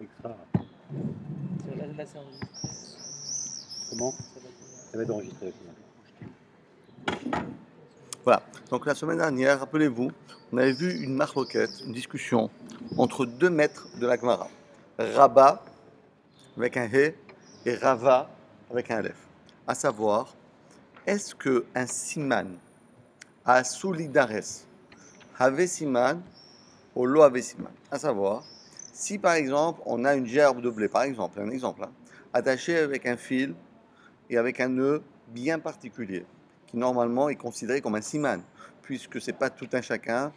Extra. Là, c'est enregistré. Comment? Ça va être- Ça va être enregistré. Voilà. Donc la semaine dernière, rappelez-vous, on avait vu une marloquette, une discussion entre deux maîtres de la Gemara. Rabba avec un He et Rava avec un Aleph. À savoir, est-ce qu'un siman a solidares have siman ou lo have siman? À savoir, si par exemple on a une gerbe de blé, par exemple, un exemple, attachée avec un fil et avec un nœud bien particulier, qui normalement est considéré comme un siman, puisque c'est pas tout un chacun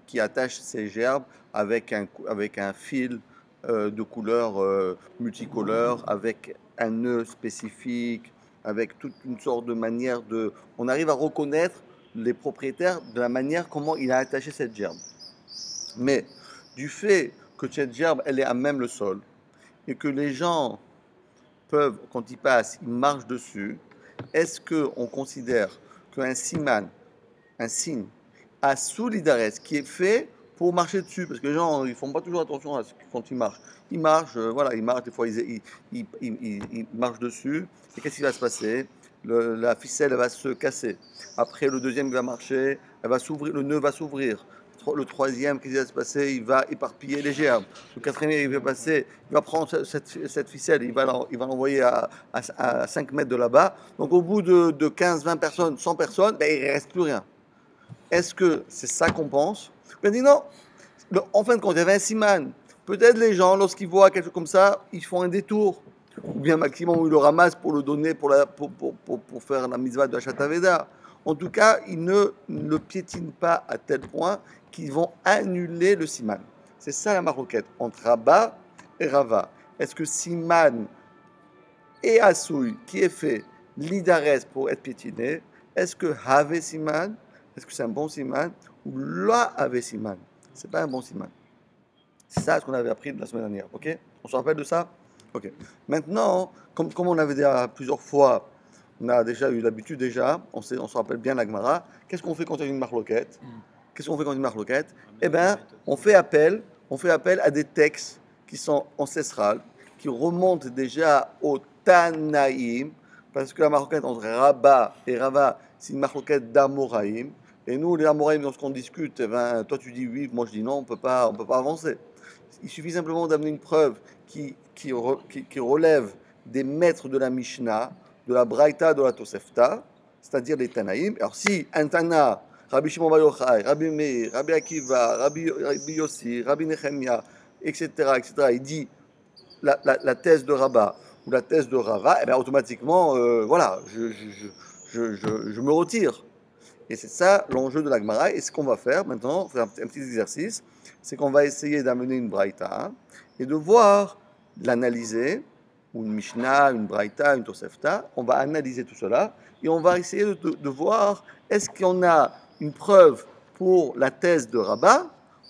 qui attache ses gerbes avec un fil de couleur multicolore, avec un nœud spécifique, avec toute une sorte de manière de... On arrive à reconnaître les propriétaires de la manière comment il a attaché cette gerbe. Mais du fait que cette gerbe, elle est à même le sol, et que les gens peuvent, quand ils passent, ils marchent dessus, est-ce qu'on considère qu'un siman, un signe, a solidares qui est fait pour marcher dessus? Parce que les gens, ils font pas toujours attention à ce quand ils marchent. Ils marchent, voilà, ils marchent, des fois ils marchent dessus, et qu'est-ce qui va se passer? La ficelle elle va se casser. Après, le deuxième va marcher, elle va s'ouvrir, le nœud va s'ouvrir. Le troisième, qu'est-ce qui va se passer? Il va éparpiller les gerbes. Le quatrième, il va passer, il va prendre cette ficelle, il va l'envoyer à 5 mètres de là-bas. Donc au bout de 15, 20 personnes, 100 personnes, ben, il ne reste plus rien. Est-ce que c'est ça qu'on pense? On dit non. En fin de compte, il y avait un siman. Peut-être les gens, lorsqu'ils voient quelque chose comme ça, ils font un détour. Ou bien maximum, ils le ramassent pour le donner pour faire la mitzvah de la Shataveda. En tout cas, ils ne le piétinent pas à tel point qu'ils vont annuler le siman. C'est ça la maroquette entre Rabba et Rava. Est-ce que siman et Asouy, qui est fait l'idares pour être piétiné, est-ce que Have siman, est-ce que c'est un bon siman, ou la Have siman, c'est pas un bon siman? C'est ça ce qu'on avait appris la semaine dernière, ok? On se rappelle de ça? Ok. Maintenant, comme on avait déjà plusieurs fois, on a déjà eu l'habitude déjà, on se rappelle bien la Gemara, qu'est-ce qu'on fait quand il y a une marloquette? Qu'est-ce qu'on fait quand il y a une marloquette? Eh bien, on fait appel à des textes qui sont ancestrales, qui remontent déjà au Tanaïm, parce que la marloquette entre Rabba et Rava, c'est une marloquette d'Amoraïm. Et nous, les Amoraïm, lorsqu'on discute, eh ben, toi tu dis oui, moi je dis non, on peut pas avancer. Il suffit simplement d'amener une preuve qui relève des maîtres de la Mishnah, de la Braïta, de la Tosefta, c'est-à-dire les Tanaïm. Alors si un Tana, Rabbi Shimon Bar Yochai, Rabbi Meir, Rabbi Akiva, Rabbi Yossi, Rabbi Nechemia, etc., il dit la thèse de Rabat ou la thèse de Rava, eh bien automatiquement, voilà, je me retire. Et c'est ça l'enjeu de la Gemara. Et ce qu'on va faire maintenant, faire un petit exercice, c'est qu'on va essayer d'amener une Braïta et de voir, l'analyser, ou une Mishnah, une Braïta, une Tosefta. On va analyser tout cela et on va essayer de voir est-ce qu'on a une preuve pour la thèse de Rabat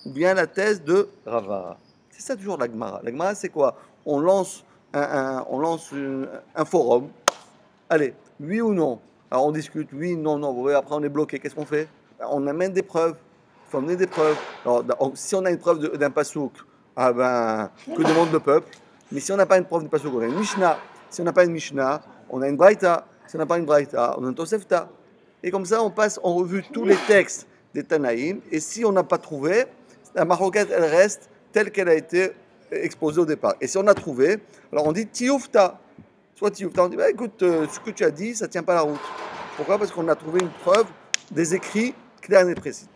ou bien la thèse de Rava. C'est ça toujours la Gemara. La Gemara, c'est quoi? On lance un forum. Allez, oui ou non? Alors on discute, oui, non, non. Vous voyez, après on est bloqué. Qu'est-ce qu'on fait? On amène des preuves. Il faut amener des preuves. Alors, si on a une preuve d'un pasouk, ah ben, que demande le peuple? Mais si on n'a pas une preuve d'un pasouk, on a une Mishnah. Si on n'a pas une Mishnah, on a une Braïta. Si on n'a pas une Braïta, on a une Tosefta. Et comme ça, on passe en revue tous les textes des Tanaïm. Et si on n'a pas trouvé, la maroquette, elle reste telle qu'elle a été exposée au départ. Et si on a trouvé, alors on dit Tioufta. Soit Tioufta, on dit bah, écoute, ce que tu as dit, ça ne tient pas la route. Pourquoi? Parce qu'on a trouvé une preuve des écrits clairs et précis.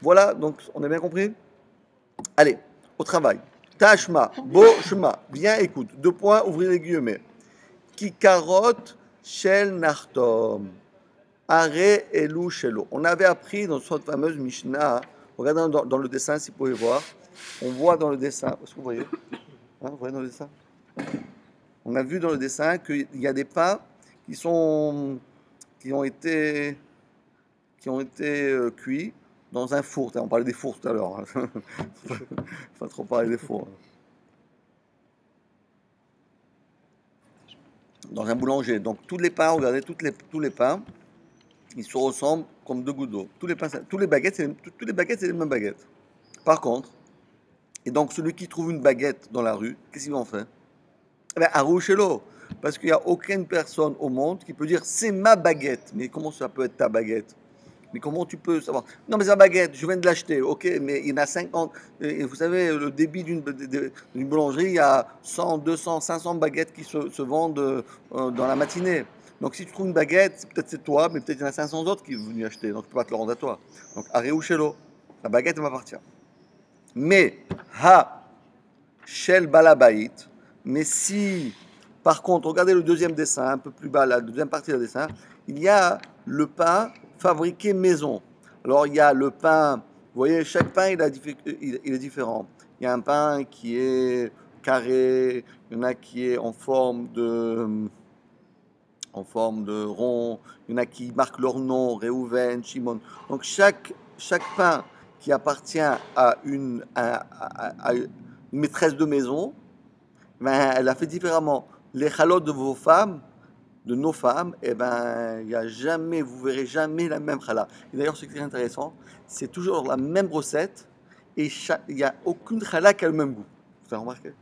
Voilà, donc on a bien compris? Allez, au travail. Tashma, Boshma, bien écoute. Deux points, ouvrez les guillemets. Kikarot Shel Nartom. Are Elu Shelo. On avait appris dans cette fameuse Mishnah, regardez dans le dessin si vous pouvez voir, on voit dans le dessin, est-ce que vous voyez? Vous voyez dans le dessin? On a vu dans le dessin qu'il y a des pains qui ont été cuits dans un four. On parlait des fours tout à l'heure. Hein. Pas trop parler des fours. Dans un boulanger. Donc tous les pains, regardez, tous les pains, ils se ressemblent comme deux gouttes d'eau. Tous les baguettes, c'est les mêmes baguettes. Par contre, Et donc, celui qui trouve une baguette dans la rue, qu'est-ce qu'il en fait? Eh bien, arrochez-le. Parce qu'il n'y a aucune personne au monde qui peut dire c'est ma baguette. Mais comment ça peut être ta baguette? Mais comment tu peux savoir? Non, mais c'est ma baguette, je viens de l'acheter, ok, mais il y en a 50. Et vous savez, le débit d'une boulangerie, il y a 100, 200, 500 baguettes qui se vendent dans la matinée. Donc, si tu trouves une baguette, peut-être c'est toi, mais peut-être il y en a 500 autres qui sont venus acheter. Donc, tu peux pas te le rendre à toi. Donc, arrêtez-le. La baguette, elle m'appartient. Mais, ha, shel balabait. Mais si, par contre, regardez le deuxième dessin, un peu plus bas, la deuxième partie du dessin, il y a le pain fabriqué maison. Alors, il y a le pain, vous voyez, chaque pain, il est différent. Il y a un pain qui est carré, il y en a qui est en forme de rond, il y en a qui marquent leur nom, Réhouven, Shimon. Donc, chaque pain qui appartient à une maîtresse de maison, ben, elle a fait différemment. Les chalotes de vos femmes, de nos femmes, eh ben, il y a jamais, vous verrez jamais la même chala. Et d'ailleurs, ce qui est intéressant, c'est toujours la même recette et il n'y a aucune chala qui a le même goût. Vous avez remarqué?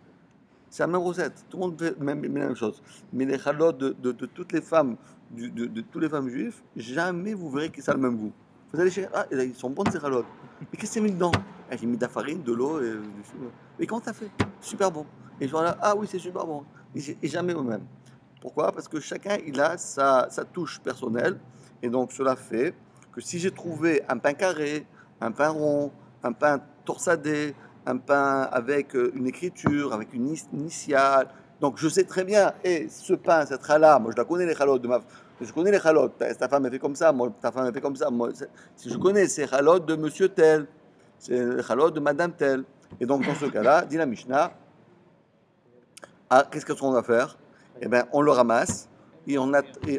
C'est la même recette. Tout le monde fait la même chose. Mais les chalotes de toutes les femmes, de tous les femmes juives, jamais vous verrez que ça a le même goût. Vous allez chercher, ah, ils sont bons ces chalotes. Mais qu'est-ce que c'est mis dedans? Ah, j'ai mis de la farine, de l'eau et du sucre. Mais comment t'as fait? Super bon. Et je vois là, ah oui, c'est super bon. Et jamais au même. Pourquoi? Parce que chacun, il a sa touche personnelle. Et donc, cela fait que si j'ai trouvé un pain carré, un pain rond, un pain torsadé, un pain avec une écriture, avec une initiale, donc je sais très bien, et ce pain, cette challah, moi je la connais les chalotes de ma... Je connais les chalotes, ta femme a fait comme ça, moi, ta femme a fait comme ça. Moi, si je connais ces chalotes de monsieur tel, c'est les chalotes de madame tel. Et donc, dans ce cas-là, dit la Mishnah, ah, qu'est-ce qu'on va faire? Eh bien, on le ramasse et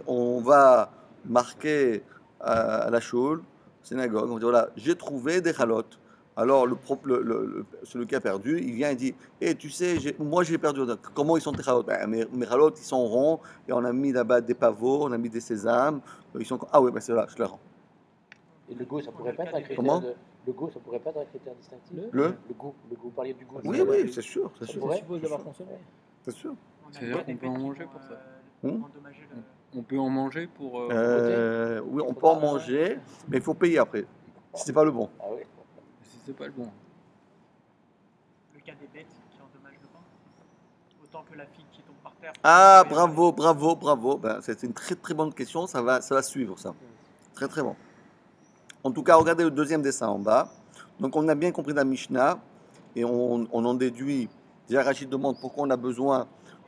on va marquer à la choule, synagogue, on dit voilà, j'ai trouvé des chalotes. Alors, celui qui a perdu, il vient et dit tu sais, moi j'ai perdu. Comment ils sont tes chalotes? Ben, mes chalotes, ils sont ronds et on a mis là-bas des pavots, on a mis des sésames. Ils sont... Ah oui, ben c'est là, je les rends. Et le goût, ça pourrait pas être un critère. Comment? Le goût, ça pourrait pas être un critère distinctif. Le goût, vous parliez du goût. Oui, oui, c'est sûr. C'est Ça sûr. pourrait d'avoir consommé. C'est sûr. C'est-à-dire qu'on peut en manger pour ça. Endommager le... On peut en manger pour. Oui, on peut en manger, mais il faut payer après. Si c'est pas le bon. Ah oui. Si c'est pas le bon. Le cas des bêtes qui endommagent le pain, autant que la figue qui tombe par terre. Ah, bravo. Ben, c'est une très très bonne question. Ça va suivre ça. Très très bon. En tout cas, regardez le deuxième dessin en bas. Donc, on a bien compris la Mishnah et on en déduit. Déjà, Rachid demande pourquoi on a besoin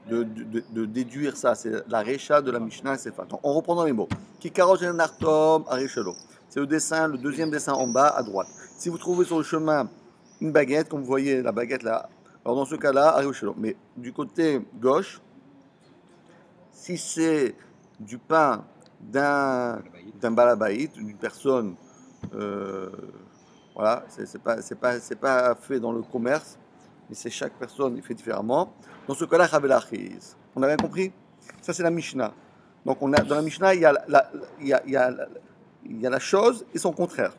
de déduire ça. C'est la récha de la Mishnah. C'est fait. Donc, on reprend dans les mots. Kikaro Nartom Arishelo. C'est le deuxième dessin en bas à droite. Si vous trouvez sur le chemin une baguette, comme vous voyez la baguette là, alors dans ce cas-là, Arishelo. Mais du côté gauche, si c'est du pain d'un balabaït, d'une personne, voilà, c'est pas fait dans le commerce, mais c'est chaque personne, il fait différemment. Dans ce cas-là, Chavelachiz. On a bien compris? Ça, c'est la Mishnah. Donc, dans la Mishnah, il y a la chose et son contraire.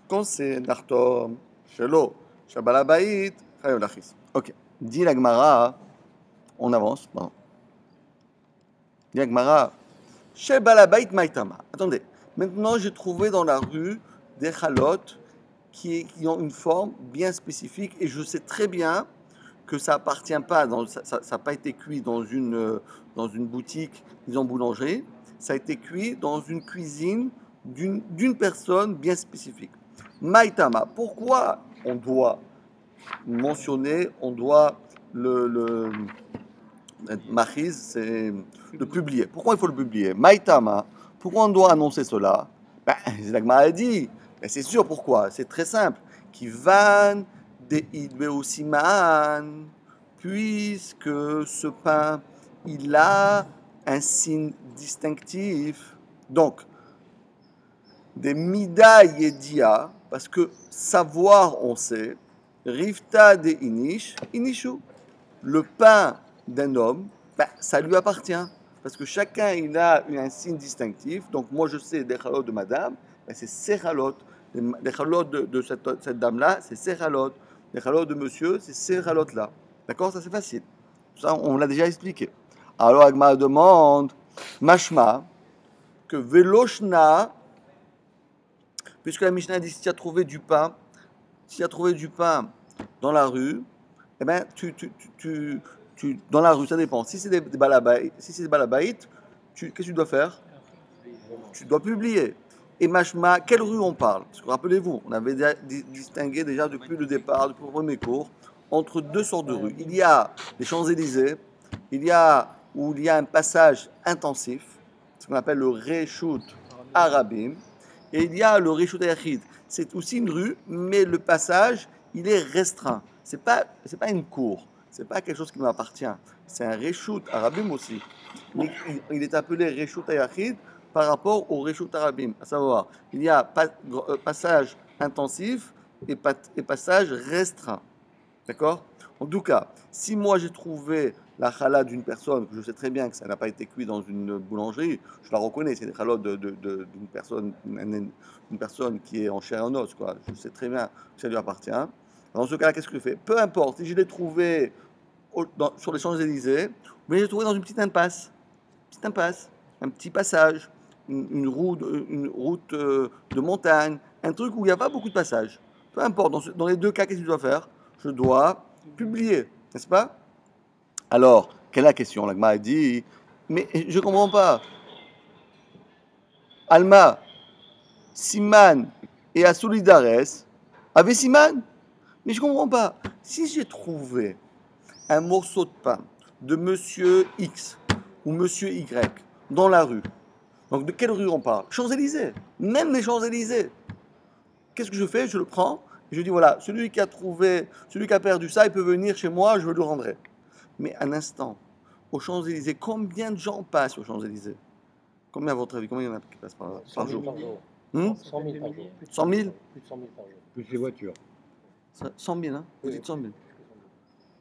Quand c'est Nartom, Shelo, Shabalabait, Chavelachiz. Ok. Dit la Gemara, on avance. Pardon. Dit la Gemara, Shabalabait Maitama. Attendez. Maintenant, j'ai trouvé dans la rue des chalotes qui ont une forme bien spécifique et je sais très bien que ça appartient pas, ça n'a pas été cuit dans une boutique, disons boulangerie, ça a été cuit dans une cuisine d'une personne bien spécifique. Maïtama, pourquoi on doit mentionner, on doit le machiz, c'est le publier. Pourquoi il faut le publier? Maïtama, pourquoi on doit annoncer cela? Ben, Zilagma a dit, ben, c'est sûr pourquoi, c'est très simple. Qui van de idbeosiman, puisque ce pain, il a un signe distinctif. Donc, des mida yedia, parce que savoir on sait, rifta de inishu, le pain d'un homme, ben, ça lui appartient. Parce que chacun, il a un signe distinctif. Donc, moi, je sais des chalotes de madame, ben, c'est ses chalotes. Les chalotes de cette dame-là, c'est ses chalotes. les chalotes de monsieur, c'est ces chalotes-là. D'accord? Ça, c'est facile. Ça, on l'a déjà expliqué. Alors, Agma demande, mashma, que veloshna, puisque la Mishnah dit si tu as trouvé du pain, dans la rue, eh ben, dans la rue, ça dépend. Si c'est des balabaïtes, qu'est-ce que tu dois faire? Tu dois publier. Et mashma, quelle rue on parle? Parce que rappelez-vous, on avait distingué déjà depuis le départ, depuis le premier cours, entre deux sortes de rues. Il y a les Champs-Élysées, où il y a un passage intensif, ce qu'on appelle le Reshut Arabim, et il y a le Reshut Ayachid. C'est aussi une rue, mais le passage, il est restreint. C'est pas une cour, c'est pas quelque chose qui nous appartient. C'est un Reshut Arabim aussi. Mais il est appelé Reshut Ayachid par rapport au Reshut Arabim. À savoir, il y a passage intensif et passage restreint. D'accord? En tout cas, si moi j'ai trouvé la challah d'une personne, que je sais très bien que ça n'a pas été cuit dans une boulangerie, je la reconnais, c'est des chalotes d'une personne qui est en chair et en os, quoi. Je sais très bien que ça lui appartient. Dans ce cas-là, qu'est-ce que je fais? Peu importe, si je l'ai trouvé sur les Champs-Élysées, mais je l'ai trouvé dans une petite impasse, un petit passage, une route de montagne, un truc où il n'y a pas beaucoup de passages. Peu importe, dans les deux cas, qu'est-ce que je dois faire? Je dois publier, n'est-ce pas? Alors, quelle est la question? L'agma a dit, mais je ne comprends pas. Alma, Siman et Asolidares avaient Siman? Mais je ne comprends pas. Si j'ai trouvé un morceau de pain de monsieur X ou monsieur Y dans la rue, donc de quelle rue on parle? Champs-Élysées, même les Champs-Élysées. Qu'est-ce que je fais? Je le prends et je dis voilà, celui qui a perdu ça, il peut venir chez moi, je le rendrai. Mais un instant, aux Champs-Élysées, combien de gens passent aux Champs-Élysées? Combien à votre avis? Combien il y en a qui passent par 100 000 jour? par jour. 100 100 000 par jour. 100 000? Plus de 100 000 par jour. Plus les voitures. 100 000, hein? Vous Oui, dites 100 000. plus que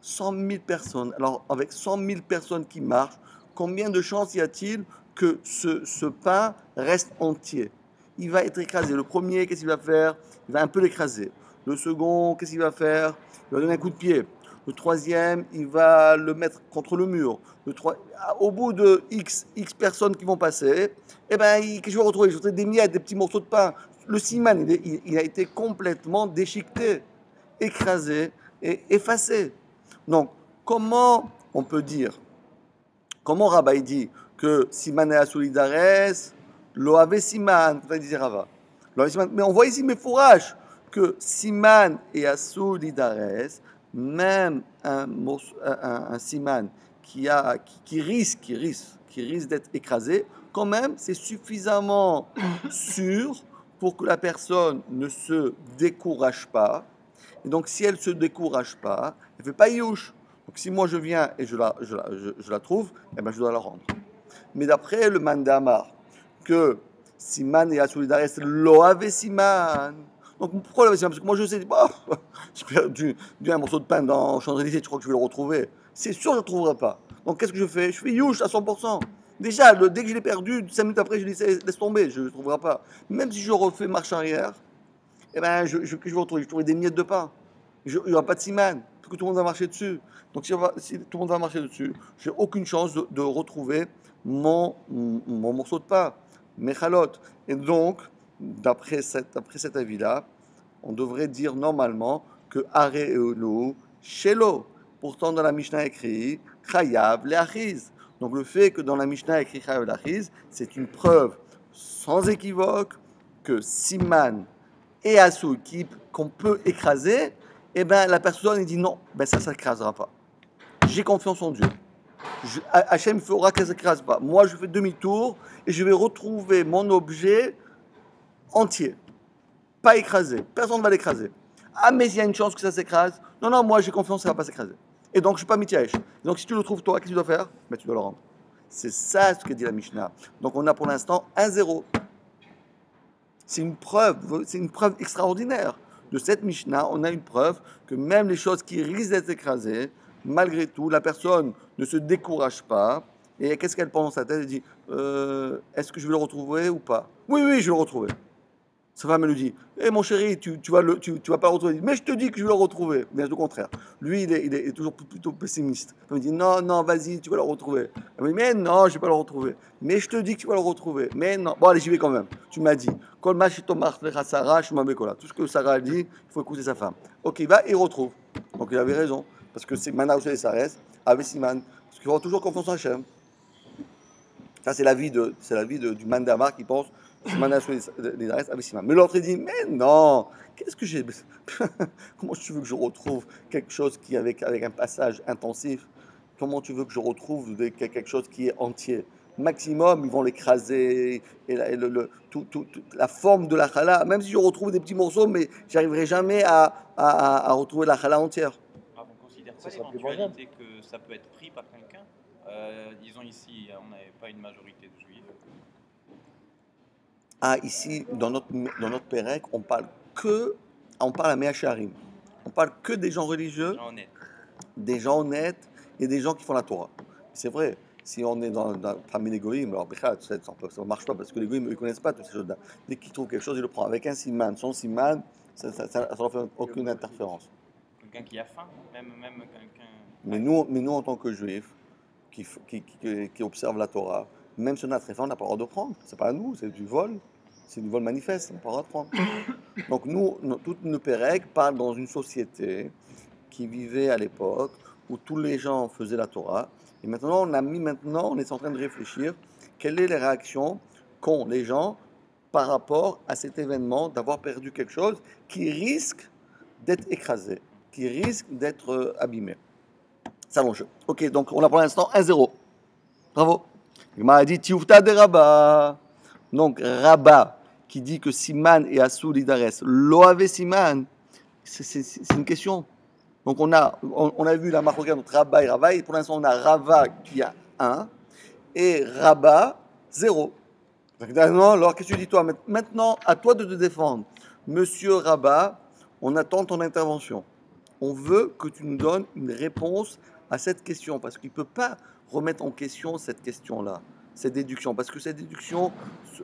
100 000 personnes. Alors, avec 100 000 personnes qui marchent, combien de chances y a-t-il que ce pain reste entier? Il va être écrasé. Le premier, qu'est-ce qu'il va faire? Il va un peu l'écraser. Le second, qu'est-ce qu'il va faire? Il va donner un coup de pied. Le troisième, il va le mettre contre le mur. Au bout de X personnes qui vont passer, eh ben, qu'est-ce que je vais retrouver? Je vais retrouver des miettes, des petits morceaux de pain. Le siman, il a été complètement déchiqueté, écrasé et effacé. Donc, comment on peut dire, comment Rabbi dit que Siman et Asolidares, lo ave Siman, disait Rava. Mais on voit ici mes fourrages que Siman et Asolidares, même un Siman qui risque d'être écrasé, quand même, c'est suffisamment sûr pour que la personne ne se décourage pas. Et donc, si elle ne se décourage pas, elle ne fait pas youch. Donc, si moi je viens et je la trouve, eh ben, je dois la rendre. Mais d'après le Mandamar, que Siman et Asolidares, lo ave Siman. Donc, pourquoi le Siman? Parce que moi je sais, j'ai perdu un morceau de pain dans Champs-Élysées, tu crois que je vais le retrouver? C'est sûr que je ne le trouverai pas. Donc, qu'est-ce que je fais? Je fais youch à 100%. Déjà, dès que je l'ai perdu, 5 minutes après, je dis laisse tomber, je ne le trouverai pas. Même si je refais marche arrière, eh ben, je vais retrouver des miettes de pain. Il n'y aura pas de siman, parce que tout le monde va marcher dessus. Donc si tout le monde va marcher dessus, j'ai aucune chance de retrouver mon morceau de pain, mes chalotes. Et donc, d'après cet avis-là, on devrait dire normalement que are eolo shelo. Pourtant, dans la Mishnah écrit chayav le'achiz. Donc le fait que dans la Mishnah écrit chayav le'achiz, c'est une preuve sans équivoque que siman et Asou qu'on peut écraser, et ben la personne il dit non, ben ça s'écrasera pas. J'ai confiance en Dieu. Hachem fera que ça s'écrase pas. Moi je fais demi-tour et je vais retrouver mon objet entier, pas écrasé. Personne ne va l'écraser. Ah mais il y a une chance que ça s'écrase. Non, moi j'ai confiance que ça va pas s'écraser. Et donc je suis pas mityaesh. Donc si tu le trouves toi, qu'est-ce que tu dois faire? Ben tu dois le rendre. C'est ça ce que dit la Mishnah. Donc on a pour l'instant 1-0. C'est une preuve extraordinaire. De cette Mishnah, on a une preuve que même les choses qui risquent d'être écrasées, malgré tout, la personne ne se décourage pas. Et qu'est-ce qu'elle pense dans sa tête? Elle dit est-ce que je vais le retrouver ou pas? Oui, je vais le retrouver. Sa femme elle lui dit, mon chéri, tu vas pas le retrouver. Mais je te dis que je vais le retrouver. Mais au contraire. Lui, il est toujours plutôt pessimiste. Il me dit, non, non, vas-y, tu vas le retrouver. Elle me dit, mais non, je vais pas le retrouver. Mais je te dis que tu vas le retrouver. Mais non. Bon, allez, j'y vais quand même. Tu m'as dit. Tout ce que Sarah a dit, il faut écouter sa femme. Ok, il va, il retrouve. Donc il avait raison. Parce que c'est Mana et Sarès, avec Siman. Parce qu'il faut toujours confiance en Hachem. Ça, c'est la vie du Mandamar qui pense mais l'autre il dit, mais non, qu'est-ce que j'ai comment tu veux que je retrouve quelque chose qui avec un passage intensif? Comment tu veux que je retrouve quelque chose qui est entier? Maximum, ils vont l'écraser, et la forme de la chala, même si je retrouve des petits morceaux, mais j'arriverai jamais à retrouver la chala entière. Alors, on considère pas Ça sera plus l'éventualité que ça peut être pris par quelqu'un. Disons ici, on n'avait pas une majorité de juifs. Ah, ici, dans notre Pérec, on parle à Meacharim. On parle que des gens religieux, des gens honnêtes et des gens qui font la Torah. C'est vrai, si on est parmi les goïms, alors ça ne marche pas parce que les goïms ne connaissent pas toutes ces choses-là. Dès qu'ils trouvent quelque chose, ils le prennent. Avec un siman, sans siman, ça ne fait aucune interférence. Quelqu'un qui a faim, même quelqu'un. Mais nous, en tant que juifs, qui observent la Torah, même si on a très faim, on n'a pas le droit de prendre. C'est pas à nous, c'est du vol. C'est du vol manifeste, on n'a pas le droit de prendre. Donc toutes nos Pérec parlent dans une société qui vivait à l'époque où tous les gens faisaient la Torah. Et maintenant, on est en train de réfléchir quelles sont les réactions qu'ont les gens par rapport à cet événement d'avoir perdu quelque chose qui risque d'être écrasé, qui risque d'être abîmé. C'est l'enjeu. Ok, donc on a pour l'instant 1-0. Bravo. Il m'a dit Tioufta de Rabat. Donc Rabat qui dit que Siman et Assoul Idares l'oave Siman, c'est une question. Donc on a vu la marque entre Rabat et Rava, et pour l'instant on a Rava qui a 1 et Rabat 0. Alors qu'est-ce que tu dis toi? Maintenant à toi de te défendre. Monsieur Rabat, on attend ton intervention. On veut que tu nous donnes une réponse à cette question, parce qu'il ne peut pas remettre en question cette question-là, cette déduction, parce que cette déduction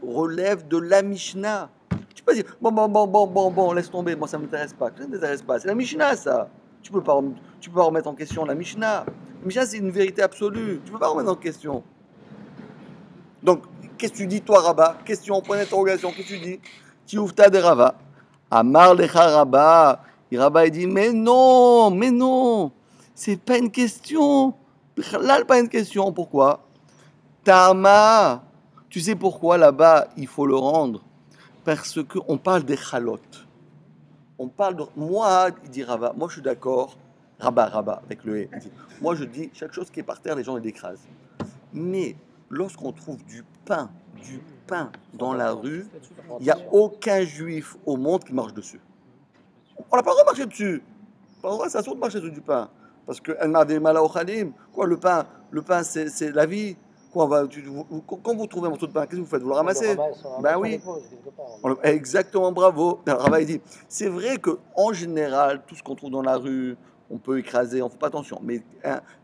relève de la Mishnah. Tu peux pas dire, bon, laisse tomber, moi ça ne m'intéresse pas. Ça ne m'intéresse pas, c'est la Mishnah ça. Tu peux pas remettre en question la Mishnah. La Mishnah c'est une vérité absolue, tu ne peux pas remettre en question. Donc, qu'est-ce que tu dis toi Rabat? Question, point d'interrogation, qu'est-ce que tu dis? Tioufta de Rava. Amar lecha Rabat. Et Rabat il dit, mais non, c'est pas une question. Là, pas une question. Pourquoi? Tama. Tu sais pourquoi là-bas il faut le rendre? Parce qu'on parle des chalotes. On parle de. Moi, il dit Rabat, moi je suis d'accord. Rabat, avec le E. Moi je dis, chaque chose qui est par terre, les gens les écrasent. Mais lorsqu'on trouve du pain dans la rue, il n'y a aucun juif au monde qui marche dessus. On n'a pas le droit de marcher dessus. Pas le droit, c'est assuré de marcher sur du pain. Parce que quoi, le pain c'est la vie. Quoi, quand vous trouvez un morceau de pain, qu'est-ce que vous faites? Vous le ramassez? Ben oui. Exactement, bravo. Rabat il dit, c'est vrai qu'en général, tout ce qu'on trouve dans la rue, on peut écraser, on ne fait pas attention. Mais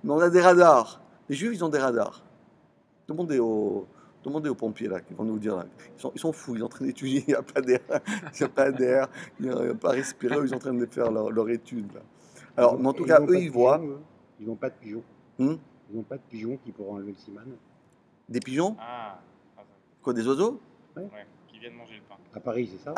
on a des radars. Les juifs, ils ont des radars. Demandez aux pompiers là, qui vont nous dire là. Ils sont fous, ils sont en train d'étudier, il n'y a pas d'air, il n'y a pas à respirer, ils sont en train de faire leur étude là. Alors, mais en tout cas, eux, ils voient. Ils n'ont pas de pigeons. Ils n'ont pas de pigeons qui pourront enlever le siman. Des pigeons? Ah. Quoi, des oiseaux? Ouais, qui viennent manger le pain. À Paris, c'est ça?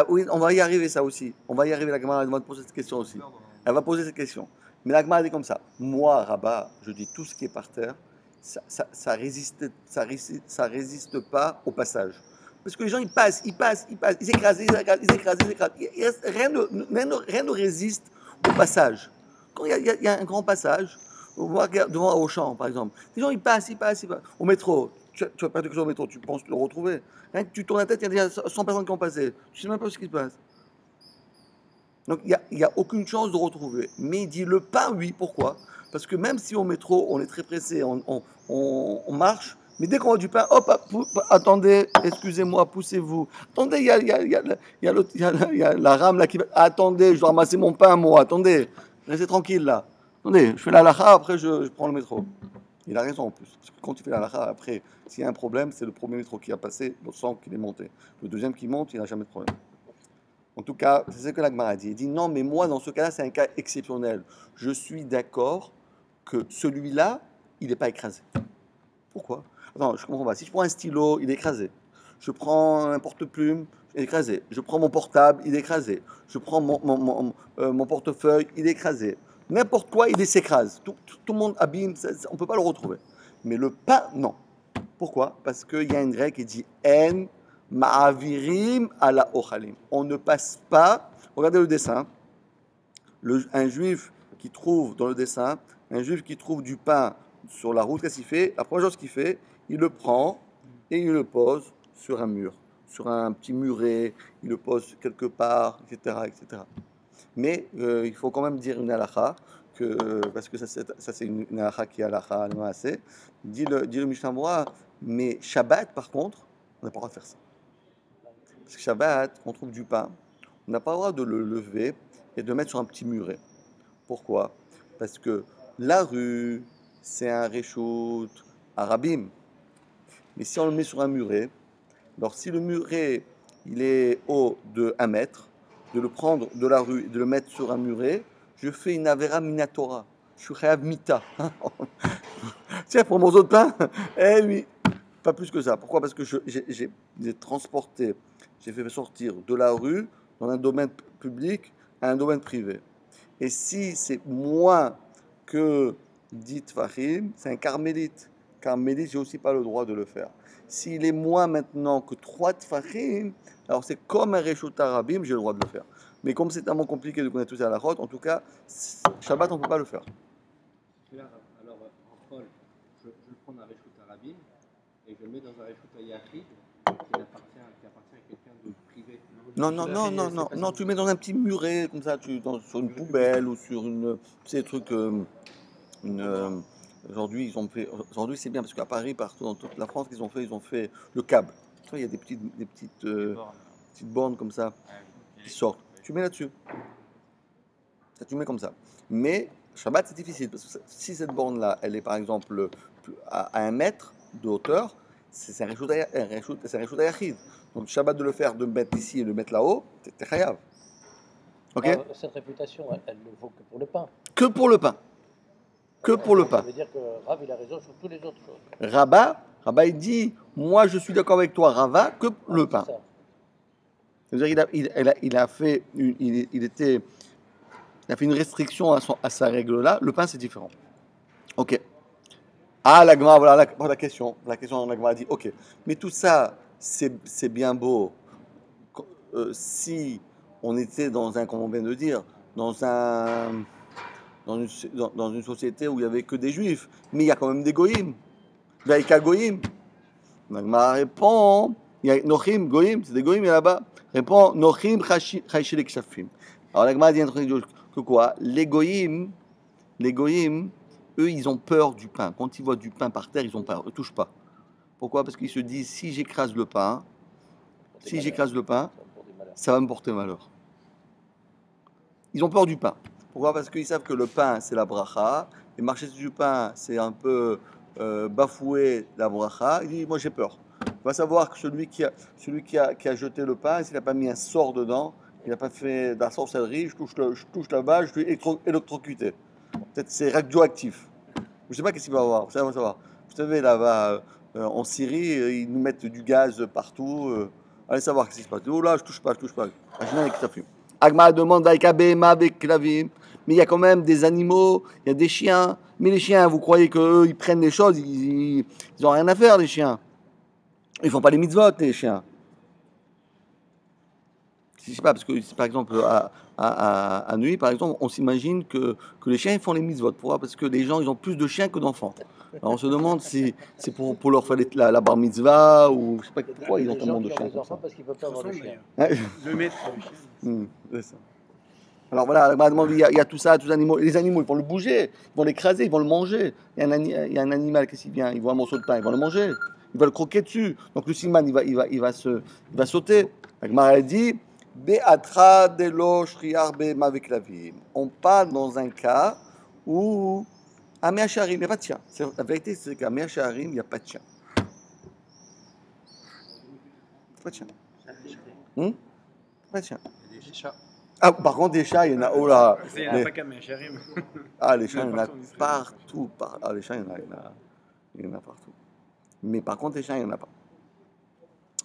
Oui, on va y arriver ça aussi. On va y arriver, la Gemara va poser cette question aussi. Elle va poser cette question. Mais la Gemara dit comme ça. Moi, Rabat, je dis tout ce qui est par terre, ça résiste pas au passage. Parce que les gens, ils passent, ils s'écrasent. Rien ne résiste au passage. Quand il y a un grand passage, on voit devant Auchan, par exemple, les gens, ils passent. Au métro, tu vas pas quelque chose au métro, tu penses le retrouver. Rien que tu tournes la tête, il y a déjà 100 personnes qui ont passé. Tu sais même pas ce qui se passe. Donc, il n'y a aucune chance de retrouver. Mais il dit le pain, oui. Pourquoi? Parce que même si au métro, on est très pressé, on marche, mais dès qu'on a du pain, hop, attendez, excusez-moi, poussez-vous. Attendez, il y a la rame là qui va. Attendez, je dois ramasser mon pain, moi. Attendez, restez tranquille là. Attendez, je fais la lacha, après je prends le métro. Il a raison en plus. Parce que quand tu fais la halakha, après, s'il y a un problème, c'est le premier métro qui a passé, le sang qui est monté. Le deuxième qui monte, il n'a jamais de problème. En tout cas, c'est ce que la Gemara dit. Il dit non, mais moi, dans ce cas-là, c'est un cas exceptionnel. Je suis d'accord que celui-là, il n'est pas écrasé. Pourquoi? Non, je comprends pas. Si je prends un stylo, il est écrasé. Je prends un porte-plume, il est écrasé. Je prends mon portable, il est écrasé. Je prends mon portefeuille, il est écrasé. N'importe quoi, il s'écrase. Tout le monde abîme, on ne peut pas le retrouver. Mais le pain, non. Pourquoi? Parce qu'il y a une règle qui dit En ma'avirim ala ochalim. On ne passe pas. Regardez le dessin. Un juif qui trouve dans le dessin, un juif qui trouve du pain sur la route, qu'est-ce qu'il fait? La première chose qu'il fait, il le prend et il le pose sur un mur, sur un petit muret, il le pose quelque part, etc. etc. Mais il faut quand même dire une halakha, parce que ça c'est une halakha qui est halakha al-maaseh. Dit le Mishnah Berurah, mais Shabbat par contre, on n'a pas le droit de faire ça. Parce que Shabbat, on trouve du pain, on n'a pas le droit de le lever et de le mettre sur un petit muret. Pourquoi? Parce que la rue, c'est un reshoot arabim. Mais si on le met sur un muret, alors si le muret il est haut de 1 mètre, de le prendre de la rue et de le mettre sur un muret, je fais une avera minatora. Je suis chayav mita. Tiens, pour mon autre pain, eh oui, pas plus que ça. Pourquoi? Parce que j'ai transporté, j'ai fait sortir de la rue dans un domaine public à un domaine privé. Et si c'est moins que 10 tfachim, c'est un carmélite. Carmélite, j'ai aussi pas le droit de le faire. S'il est moins maintenant que 3 tfachim, alors c'est comme un réchut arabim, j'ai le droit de le faire. Mais comme c'est tellement compliqué de connaître tout ça à la route, en tout cas, Shabbat, on ne peut pas le faire. Alors, en Paul, je le prends dans un réchut arabim et je le mets dans un réchut yachid qui appartient à quelqu'un de privé. Non, tu le mets dans un petit muret, comme ça, sur une poubelle ou sur une. Ces trucs. Aujourd'hui, c'est bien parce qu'à Paris, partout dans toute la France, ils ont fait le câble. Tu vois, il y a des petites bornes comme ça qui sortent. Tu mets là-dessus. Ça, tu mets comme ça. Mais Shabbat, c'est difficile parce que si cette borne-là, elle est par exemple à 1 mètre de hauteur, c'est un réchut yachid. Donc Shabbat de le faire, de le mettre ici et de le mettre là-haut, t'es chayav. Ok? Cette réputation, elle ne vaut que pour le pain. Que pour le pain. Que pour le pain. Ça veut dire que Rav, il a raison sur toutes les autres choses. Rabat, il dit, moi je suis d'accord avec toi, Rava, que le pain. C'est-à-dire il a fait une restriction à sa règle-là. Le pain, c'est différent. Ok. Ah, la Gemara, voilà la question. La question, la Gemara dit, ok. Mais tout ça, c'est bien beau si on était comme on vient de dire, dans une société où il n'y avait que des juifs. Mais il y a quand même des goïms. Vaïka goïm. La Gemara répond, il y a Nochim, goïm, c'est des goïms là-bas. Répond, Nochim chayshel kshafim. Alors la Gemara dit un truc que quoi? Les goïms, eux, ils ont peur du pain. Quand ils voient du pain par terre, ils ont peur. Ils ne touchent pas. Pourquoi? Parce qu'ils se disent, si j'écrase le pain, ça va me porter malheur. Ils ont peur du pain. Pourquoi? Parce qu'ils savent que le pain, c'est la bracha. Et marcher sur du pain, c'est un peu bafouer la bracha. Il dit, moi j'ai peur. Il va savoir que celui qui a jeté le pain, s'il n'a pas mis un sort dedans, il n'a pas fait de la sorcellerie, je touche là-bas, je suis électrocuté. Peut-être c'est radioactif. Je ne sais pas qu'est-ce qu'il va avoir. Vous savez, là-bas, en Syrie, ils nous mettent du gaz partout. Allez savoir ce qui se passe. Oh là, je touche pas. Agma demande avec Klavim. Mais il y a quand même des animaux, il y a des chiens. Mais les chiens, vous croyez qu'eux, ils prennent les choses, ils n'ont rien à faire, les chiens. Ils ne font pas les mitzvot, les chiens. Je ne sais pas, parce que par exemple, à Neuilly, par exemple, on s'imagine que les chiens ils font les mitzvot. Pourquoi? Parce que les gens, ils ont plus de chiens que d'enfants. Alors on se demande si c'est pour leur faire la bar mitzvah ou je ne sais pas pourquoi ils ont tellement de chiens. Les enfants parce qu'ils ne peuvent pas avoir de chiens. Le maître, le chien. C'est ça. Alors voilà, il y a tout ça, tous les animaux. Les animaux, ils vont le bouger, ils vont l'écraser, ils vont le manger. Il y a un animal qui vient, il voit un morceau de pain, il va le manger, il va le croquer dessus. Donc le siman, il va sauter. La Gemara dit, Be'atra delo shriar be'ma veklavim. On parle dans un cas où À Mea Shearim, il n'y a pas de chien. La vérité, c'est qu'à Mea Shearim, il n'y a pas de chien. Pas de chien. Pas de chien. Des chats. Ah, par contre, des chats, il y en a. Oh là. Il n'y en a pas qu'à Méchérim. Ah, les chats, il y en a Partout en Israël. partout. Ah, les chats, il y en a partout. Mais par contre, les chats, il n'y en a pas.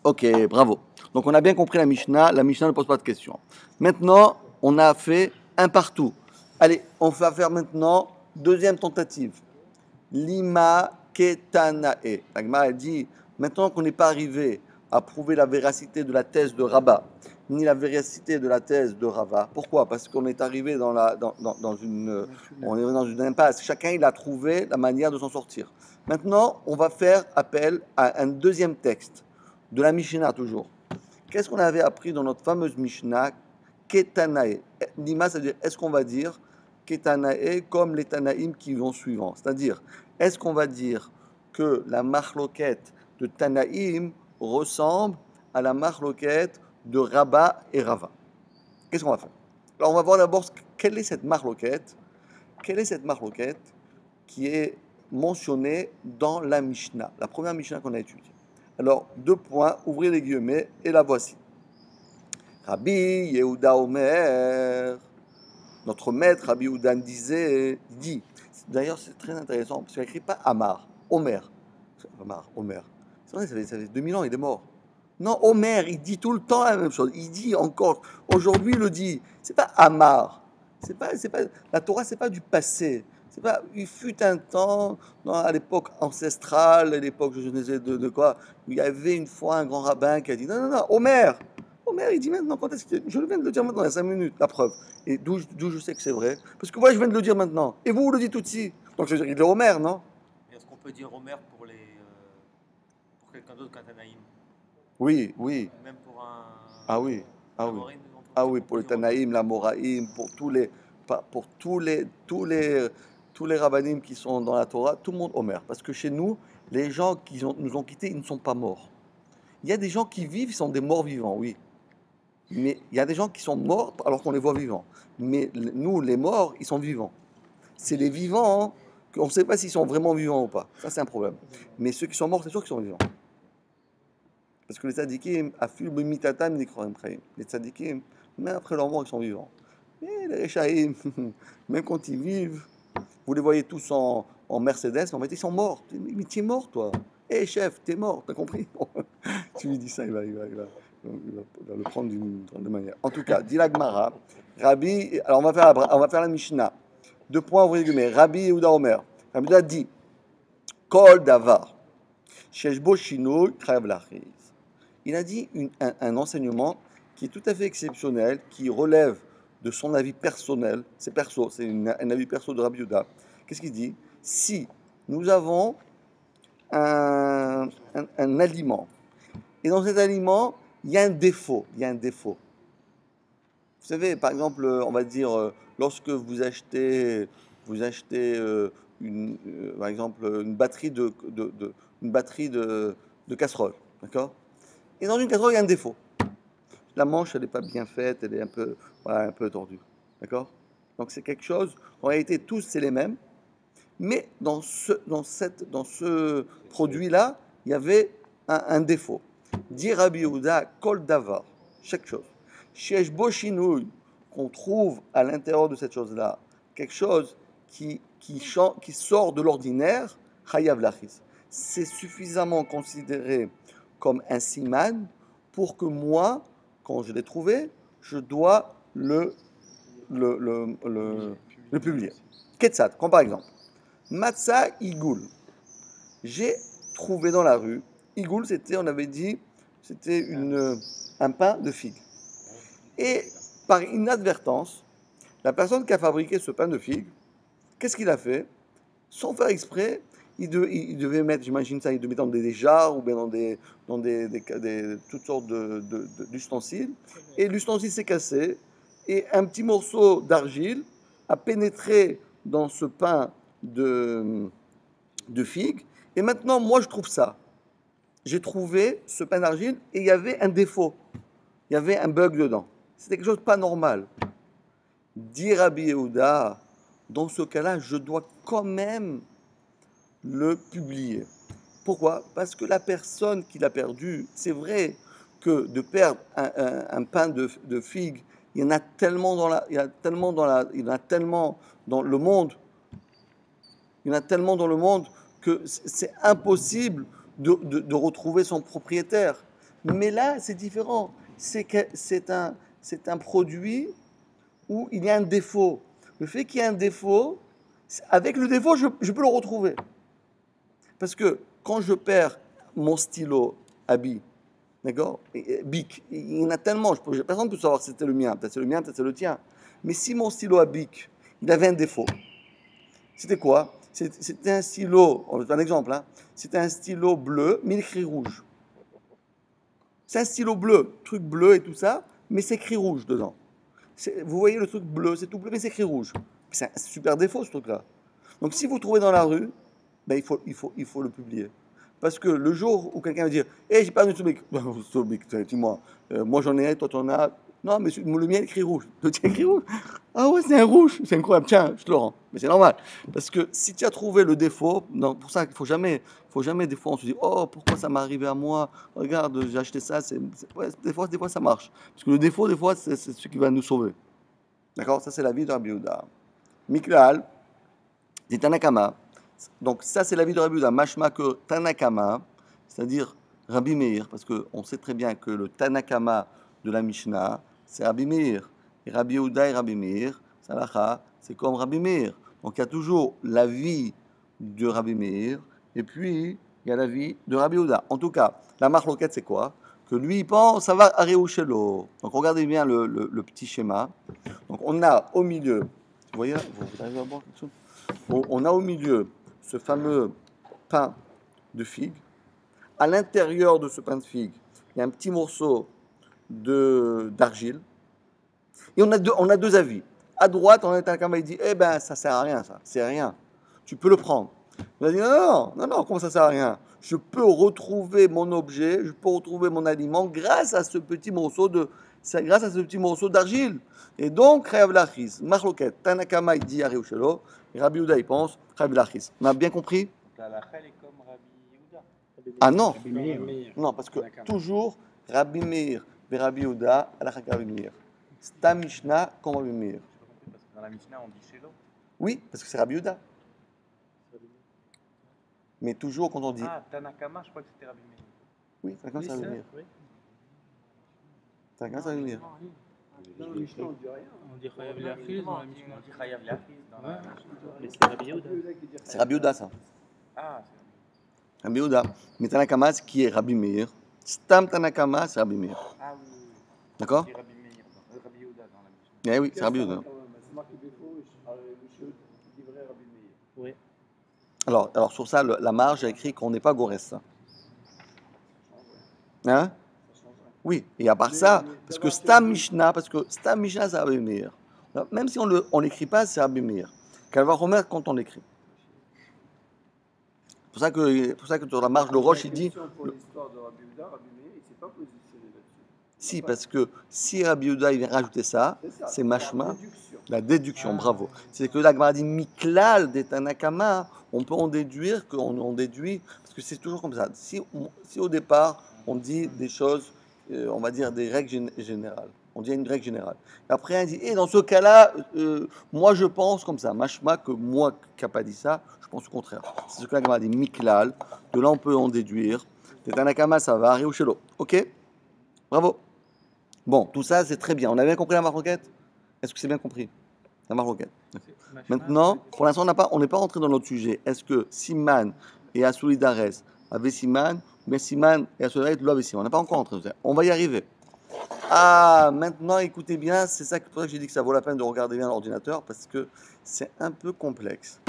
Ok, bravo. Donc, on a bien compris la Mishnah. La Mishnah ne pose pas de questions. Maintenant, on a fait un partout. Allez, on va faire maintenant deuxième tentative. Lima ketanae. La Gemara dit, maintenant qu'on n'est pas arrivé à prouver la véracité de la thèse de Rabat, ni la véracité de la thèse de Rava. Pourquoi? Parce qu'on est arrivé dans une impasse. Chacun, il a trouvé la manière de s'en sortir. Maintenant, on va faire appel à un deuxième texte, de la Mishnah toujours. Qu'est-ce qu'on avait appris dans notre fameuse Mishnah? Ketanae. Lima, c'est-à-dire, est-ce qu'on va dire Ketanae comme les Tanaïm qui vont suivant? C'est-à-dire, est-ce qu'on va dire que la marloquette de Tanaïm ressemble à la marloquette de Rabat et Rava? Qu'est-ce qu'on va faire? Alors, on va voir d'abord quelle est cette marloquette. Quelle est cette marloquette qui est mentionnée dans la Mishnah, la première Mishnah qu'on a étudiée? Alors, 2 points, ouvrez les guillemets, et la voici. Rabbi Yehuda Omer, notre maître Rabbi Yehuda dit. D'ailleurs, c'est très intéressant, parce qu'il n'écrit pas Amar, Omer. Omer. C'est vrai, ça fait 2000 ans, il est mort. Non, Omer, il dit tout le temps la même chose. Il dit encore, aujourd'hui il le dit. C'est pas Amar. C'est pas, la Torah, c'est pas du passé. C'est pas, il fut un temps, à l'époque ancestrale, à l'époque, je ne sais de quoi, il y avait une fois un grand rabbin qui a dit, non, Omer. Omer, il dit maintenant, quand est-ce que je viens de le dire maintenant, il y a 5 minutes, la preuve. Et d'où je sais que c'est vrai? Parce que moi, je viens de le dire maintenant. Et vous le dites tout de suite. Donc, je veux dire, il est Omer, non? Est-ce qu'on peut dire Omer pour quelqu'un d'autre qu'un Tanaïm? Oui. Même pour un. Ah oui. Amorim, Ah oui, pour les Tanaïm, la Moraïm, pour tous les rabbinim qui sont dans la Torah, tout le monde Omer. Parce que chez nous, les gens qui nous ont quittés, ils ne sont pas morts. Il y a des gens qui vivent, ils sont des morts vivants, oui. Mais il y a des gens qui sont morts alors qu'on les voit vivants. Mais nous, les morts, ils sont vivants. C'est les vivants, qu'on ne sait pas s'ils sont vraiment vivants ou pas. Ça, c'est un problème. Mais ceux qui sont morts, c'est sûr qu'ils sont vivants. Parce que les tzadikim, les tzadikim, même après leur mort, ils sont vivants. Et les réchaïm, même quand ils vivent, vous les voyez tous en Mercedes, mais en fait, ils sont morts. Mais tu es mort, toi. Hé, chef, t'es mort, t'as compris? Tu lui dis ça, il va le prendre d'une drôle de manière. En tout cas, dit la Gemara, Rabbi, alors on va faire la Mishnah. 2 points, ouvrez les guillemets. Rabbi Yehuda Omer. Rabbi Yehuda dit, Kol davar, sheshbo shino krayav lachiz. Il a dit un enseignement qui est tout à fait exceptionnel, qui relève de son avis personnel. C'est perso, c'est un avis perso de Rabbi Yehuda. Qu'est-ce qu'il dit? Si nous avons un aliment, et dans cet aliment, il y a un défaut. Vous savez, par exemple, on va dire, lorsque vous achetez par exemple, une batterie de casserole, d'accord? Et dans une casserole, il y a un défaut. La manche, elle n'est pas bien faite, elle est un peu tordue, d'accord? Donc c'est quelque chose, en réalité, tous c'est les mêmes, mais dans ce produit-là, il y avait un défaut. Dit Rabbi Yehuda, kol davar, chaque chose. Shesh bo shinui, qu'on trouve à l'intérieur de cette chose-là, quelque chose qui sort de l'ordinaire, chayav lachis. C'est suffisamment considéré comme un siman pour que moi, quand je l'ai trouvé, je dois le publier. Ketzat, comme par exemple, Matzah Igoul. J'ai trouvé dans la rue, Igoul, on avait dit, c'était un pain de figue. Et par inadvertance, la personne qui a fabriqué ce pain de figue, qu'est-ce qu'il a fait? Sans faire exprès, il devait mettre, j'imagine ça, il devait mettre dans des jarres ou bien dans toutes sortes d'ustensiles. Et l'ustensile s'est cassé et un petit morceau d'argile a pénétré dans ce pain de figue. Et maintenant, moi, je trouve ça. J'ai trouvé ce pain d'argile et il y avait un défaut. Il y avait un bug dedans. C'était quelque chose de pas normal. Dit Rabbi Yehuda, dans ce cas-là, je dois quand même le publier. Pourquoi? Parce que la personne qui l'a perdu, c'est vrai que de perdre un pain de figue, il y en a tellement il y en a tellement il y en a tellement dans le monde, il y en a tellement dans le monde que c'est impossible de retrouver son propriétaire. Mais là, c'est différent. C'est un produit où il y a un défaut. Le fait qu'il y ait un défaut, avec le défaut, je peux le retrouver. Parce que quand je perds mon stylo à billes, d'accord, Bic, il y en a tellement, personne ne peut savoir si c'était le mien, peut-être c'est le mien, peut-être c'est le tien. Mais si mon stylo à Bic, il avait un défaut, c'était quoi? C'était un stylo, on va faire un exemple, hein, c'était un stylo bleu, mais il écrit rouge. C'est un stylo bleu, truc bleu et tout ça, mais c'est écrit rouge dedans. Vous voyez le truc bleu, c'est tout bleu, mais c'est écrit rouge. C'est un super défaut ce truc-là. Donc si vous trouvez dans la rue, ben, il faut le publier. Parce que le jour où quelqu'un va dire « Hey, j'ai pas de Sobic », dis-moi, moi j'en ai un, toi t'en as. Non, mais le mien écrit rouge. Le tien écrit rouge. Ah ouais, c'est un rouge, c'est incroyable, tiens, je te le rends. Mais c'est normal. Parce que si tu as trouvé le défaut, non, pour ça qu'il faut jamais, des fois on se dit « Oh, pourquoi ça m'est arrivé à moi? Regarde, j'ai acheté ça. » Ouais, des fois ça marche. Parce que le défaut, des fois, c'est ce qui va nous sauver. D'accord? Ça, c'est la vie de Rabbi Yehuda. Miklal, dit Tanakama. Donc ça, c'est la vie de Rabbi Yehuda. Mashma que Tanakama, c'est-à-dire Rabbi Meir, parce qu'on sait très bien que le Tanakama de la Mishnah, c'est Rabbi Meir. Et Rabbi Yehuda et Rabbi Meir, Salacha, c'est comme Rabbi Meir. Donc il y a toujours la vie de Rabbi Meir, et puis il y a la vie de Rabbi Yehuda. En tout cas, la marloquette, c'est quoi? Que lui, il pense, ça va à Réouchélo. Donc regardez bien le petit schéma. Donc on a au milieu, vous voyez, vous arrivez à voir quelque chose? On a au milieu ce fameux pain de figue. À l'intérieur de ce pain de figue, il y a un petit morceau d'argile. Et on a deux avis. À droite, on a un camarade qui dit eh ben, ça sert à rien, ça, c'est rien. Tu peux le prendre. On a dit non, comment ça sert à rien? Je peux retrouver mon objet, je peux retrouver mon aliment grâce à ce petit morceau d'argile. Et donc, Chayav Lachis, Marloket, Tanakama, il dit à Réouchelo, et Rabbi Yehuda, il pense, Chayav Lachis. On a bien compris? La Rachel est comme Rabbi Yehuda. Ah non, Meir. non, parce que toujours Rabbi Meir et Rabbi Yehuda, Alachak Rabbi Meir. C'est un Mishnah comme Rabbi Meir. Parce que dans la Mishnah, on dit Shelo. Oui, parce que c'est Rabbi Yehuda. Mais toujours quand on dit. Ah, Tanakama, je crois que c'était Rabbi Meir. Oui, Tanakama, c'est Rabbi Meir. Tanakama, c'est Rabbi Meir. Dans le Mishnah, on dit rien. On dit Chayav Lachis dans la On Mishnah. dit Chayav Lachis dans la Mais c'est Rabbi Yehuda. C'est Rabbi Yehuda, ça. Ah, Rabbi Yehuda. Mais Tanakama, c'est qui est Rabbi Meir. Stam Tanakama, c'est Rabbi Meir. ah oui. D'accord? C'est Rabbi Meir, Rabbi Yehuda dans la Mishnah. Eh oui, c'est Rabbi Yehuda. C'est marqué défaut, livrer Rabbi Meir. Oui. Alors sur ça, la marge a écrit qu'on n'est pas Gorès. Hein? Oui, et à part ça, parce que Stam Mishnah, c'est Rabbi Meir. Même si on ne l'écrit pas, c'est Rabbi Meir. Qu'elle va remettre quand on l'écrit. C'est pour ça que sur la marge de Roche, il dit. Pour l'histoire de Rabbi Yehuda, Rabbi Meir, il ne s'est pas positionné là-dessus. Si, parce que si Rabbi Yehuda il vient rajouter ça, c'est mashma, la déduction, bravo. C'est que la Gemara dit Miklal des Tanakama, on peut en déduire qu'on déduit, parce que c'est toujours comme ça. Si au départ, on dit des choses, on va dire des règles générales, on dit une règle générale. Et après, on dit, et dans ce cas-là, moi je pense comme ça, mashma, que moi qui n'ai pas dit ça, je pense au contraire. C'est ce que la Gemara dit Miklal, de là on peut en déduire. Des Tanakama, ça va, Réouchelo. Ok? Bravo. Bon, tout ça, c'est très bien. On a bien compris la marloquette? Est-ce que c'est bien compris? La marloquette. Maintenant, pour l'instant, on n'est pas rentré dans notre sujet. Est-ce que Siman et Asoulidares avaient Siman, mais Siman et Asoulidares avaient Siman? On n'a pas encore rentré. On va y arriver. Ah, maintenant, écoutez bien, c'est ça que j'ai dit que ça vaut la peine de regarder bien l'ordinateur, parce que c'est un peu complexe.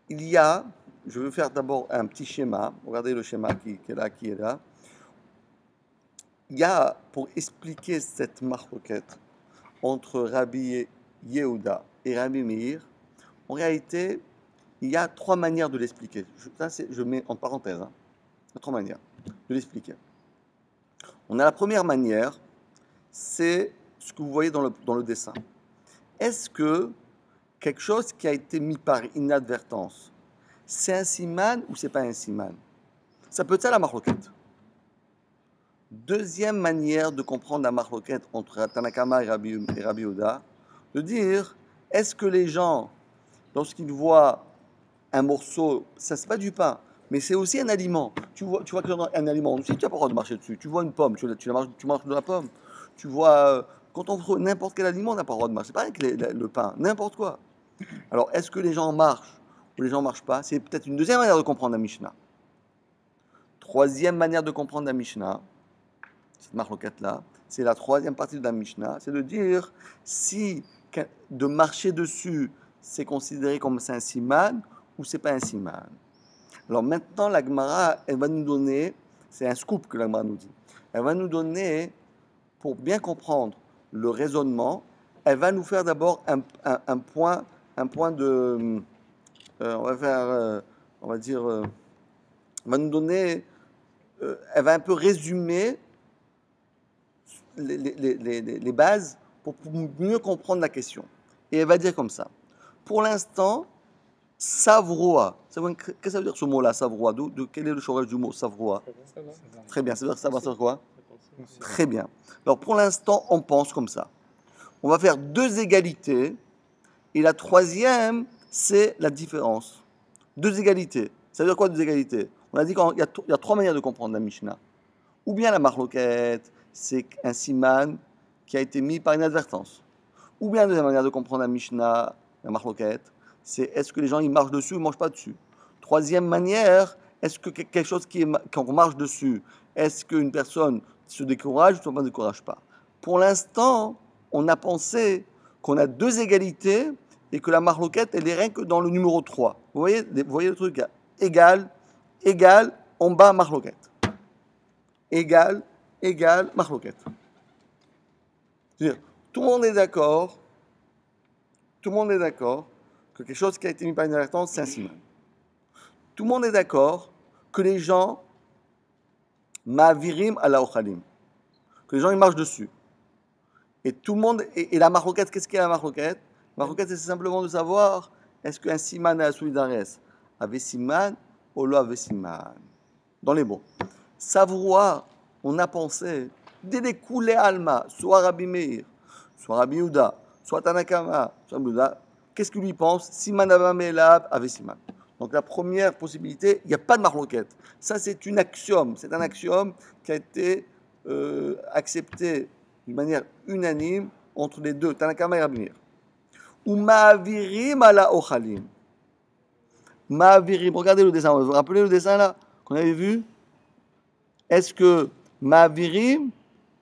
Je vais faire d'abord un petit schéma. Regardez le schéma qui est là. Il y a, pour expliquer cette marloquette entre Rabbi Yehuda et Rabbi Meir, en réalité, il y a trois manières de l'expliquer. Je mets en parenthèse, il y a trois manières de l'expliquer. On a la première manière, c'est ce que vous voyez dans le dessin. Est-ce que quelque chose qui a été mis par inadvertance, c'est un siman ou c'est pas un siman? Ça peut être ça la marloquette. Deuxième manière de comprendre la marloquette entre Tanakama et Rabbi Yehuda, de dire, est-ce que les gens, lorsqu'ils voient un morceau, ça c'est pas du pain, mais c'est aussi un aliment. Tu vois un aliment aussi, tu n'as pas le droit de marcher dessus. Tu vois une pomme, tu marches de la pomme. Tu vois, quand on trouve n'importe quel aliment, on n'a pas le droit de marcher. C'est pareil que le pain, n'importe quoi. Alors, est-ce que les gens marchent ou les gens ne marchent pas? C'est peut-être une deuxième manière de comprendre la Mishnah. Troisième manière de comprendre la Mishnah, cette marloquette-là, c'est la troisième partie de la Mishnah, c'est de dire si de marcher dessus, c'est considéré comme c'est un siman ou c'est pas un siman. Alors maintenant, la Gemara, elle va nous donner, c'est un scoop que la Gemara nous dit, elle va nous donner, pour bien comprendre le raisonnement, elle va nous faire d'abord un point de, on va faire, on va dire, on va nous donner, elle va un peu résumer les bases pour mieux comprendre la question. Et elle va dire comme ça. Pour l'instant, savroa. Qu'est-ce que ça veut dire ce mot-là, savroa? Quel est le chorage du mot savroa? Très bien, ça veut dire savoir sur quoi? Très bien. Alors pour l'instant, on pense comme ça. On va faire deux égalités. Et la troisième, c'est la différence. Deux égalités. Ça veut dire quoi deux égalités? On a dit qu'il y a trois manières de comprendre la Mishnah. Ou bien la marloquette, c'est un siman qui a été mis par inadvertance. Ou bien la deuxième manière de comprendre la Mishnah, la marloquette, c'est est-ce que les gens ils marchent dessus ou ne mangent pas dessus. Troisième manière, est-ce que quelque chose quand on marche dessus, est-ce qu'une personne se décourage ou ne se décourage pas? Pour l'instant, on a pensé qu'on a deux égalités et que la marloquette, elle est rien que dans le numéro 3. Vous voyez le truc? Égal, en bas, marloquette. Égal, marloquette. C'est-à-dire, tout le monde est d'accord que quelque chose qui a été mis par inadvertance, c'est un siman. Tout le monde est d'accord que les gens ma'avirim ala ochalim, que les gens ils marchent dessus. Et tout le monde, et la marloquette, qu'est-ce qu'est la marloquette? La marloquette, c'est simplement de savoir est-ce qu'un siman à la solidaresse avait siman ou lo avait siman. Dans les mots. Savoir, on a pensé, dès les coulées alma, soit Rabbi Meir, soit Rabbi Yehuda, soit Tanakama, soit Bouddha, qu'est-ce qu'il lui pense? Siman Abamelav avait siman. Donc la première possibilité, il n'y a pas de marloquette. Ça, c'est un axiome qui a été accepté d'une manière unanime entre les deux, Tanakama et Rabbi Meir. Ou ma'avirim ala ochalim. Ma'avirim, regardez le dessin, vous vous rappelez le dessin là qu'on avait vu? Est-ce que ma'avirim,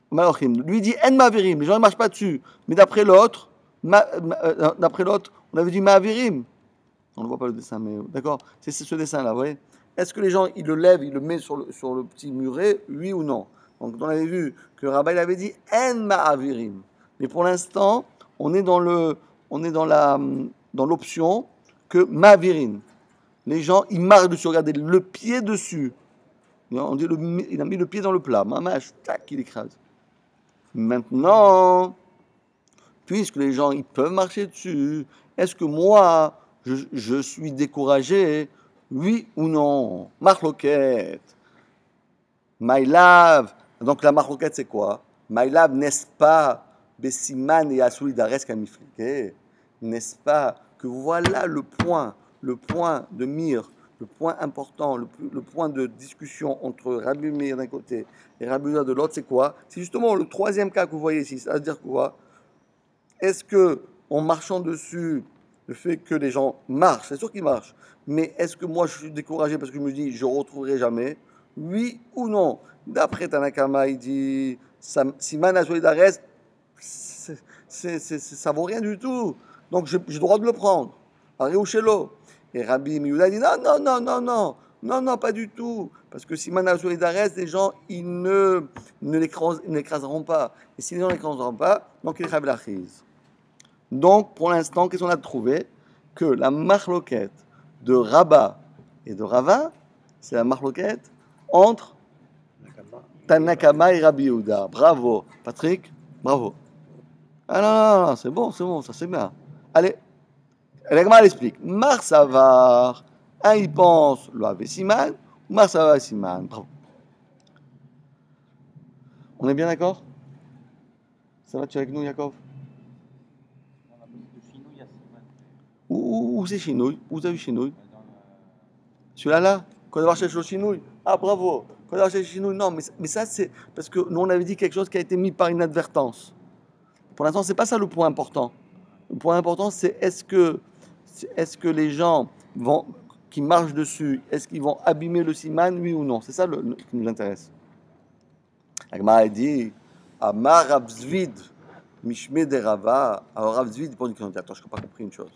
ma'ochim, lui dit en ma'avirim, les gens ne marchent pas dessus, mais d'après l'autre, on avait dit ma'avirim. On ne voit pas le dessin, mais d'accord, c'est ce dessin-là, vous voyez. Est-ce que les gens, ils le lèvent, ils le mettent sur le petit muret, oui ou non? Donc on avait vu que le rabbin avait dit en ma'avirim. Mais pour l'instant, on est dans l'option que ma'avirim. Les gens, ils marchent dessus, regardez, le pied dessus. On dit il a mis le pied dans le plat, mamache, tac, il écrase. Maintenant, puisque les gens, ils peuvent marcher dessus, est-ce que moi, je suis découragé, oui ou non? Marloquette. My love. Donc la marloquette, c'est quoi? My love, n'est-ce pas? Bessiman et Asoulidares Kamifrike. N'est-ce pas? Que voilà le point de mire, le point important, le point de discussion entre Rabbi Meir d'un côté et Rabbi Yehuda de l'autre, c'est quoi? C'est justement le troisième cas que vous voyez ici. C'est-à-dire quoi? Est-ce que, en marchant dessus, le fait que les gens marchent, c'est sûr qu'ils marchent, mais est-ce que moi je suis découragé parce que je me dis je ne retrouverai jamais? Oui ou non? D'après Tanakama, il dit Siman Asoulidares, ça vaut rien du tout. Donc j'ai le droit de le prendre. Ariouchelo. Et Rabbi Yehuda dit non, pas du tout. Parce que si Mana Solidares, les gens, ils ne l'écraseront pas. Et si les gens ne l'écraseront pas, donc ils la crise. Donc pour l'instant, qu'est-ce qu'on a trouvé? Que la marloquette de Rabba et de Rava, c'est la marloquette entre Tanakama et Rabbi Yehuda. Bravo, Patrick, bravo. Ah non, c'est bon, ça c'est bien. Allez. La Gemara explique. Mar Savar, un il pense le Ave Siman, ou Mar Savar Siman. Bravo. On est bien d'accord? Ça va, tu es avec nous, Yaakov? On a beaucoup de Chinou, il y a Siman. Où c'est Chinouille? Où vous avez vu Chinouille? Celui-là, là? Quand on va chercher le Chinouille? Ah, bravo! Quand on va chercher le Chinouille, non, mais ça, c'est parce que nous, on avait dit quelque chose qui a été mis par inadvertance. Pour l'instant, c'est pas ça le point important. Le point important, c'est est-ce que les gens qui marchent dessus, est-ce qu'ils vont abîmer le siman, oui ou non? C'est ça qui nous intéresse. La Gemara dit Amar Rav Zvid, Mishme de Rava. Alors Rav Zvid pose une question. Attends, je n'ai pas compris une chose.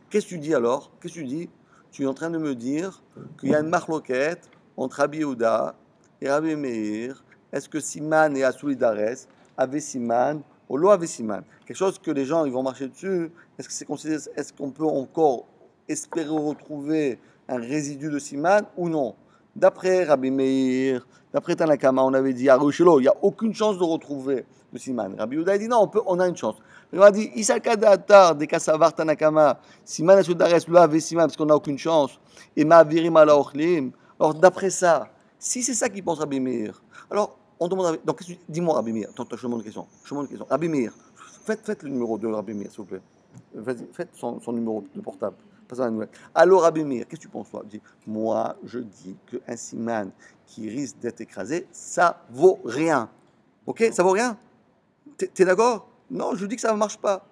Qu'est-ce que tu dis alors? Qu'est-ce que tu dis? Tu es en train de me dire qu'il y a une marloquette entre Rabbi Yehuda et Rabbi Meir. Est-ce que Siman et Asoulidares avaient Siman ou lo avaient Siman? Quelque chose que les gens ils vont marcher dessus. Est-ce que c'est considéré? Est-ce qu'on peut encore espérer retrouver un résidu de Siman ou non? D'après Rabbi Meir, d'après Tanakama, on avait dit à Rushelo, il n'y a aucune chance de retrouver le Siman. Rabbi Yehuda a dit non, on a une chance. Il a dit Isakada Atar de Kasavar Tanakama, Siman Asoulidares lo avait Siman parce qu'on n'a aucune chance. Et Ma'avirim ala Ochlim. Alors d'après ça, si c'est ça qu'il pense Rabbi Meir, alors on demande à Rabbi, donc dis-moi Rabbi Meir, attends, je te demande une question. Rabbi Meir, faites le numéro de Rabbi Meir, s'il vous plaît. Vas-y, faites son numéro de portable. Alors Rabbi Meir, qu'est-ce que tu penses toi? Dis, moi, je dis qu'un siman qui risque d'être écrasé, ça vaut rien. Ok? Ça vaut rien? T'es d'accord? Non, je dis que ça ne marche pas.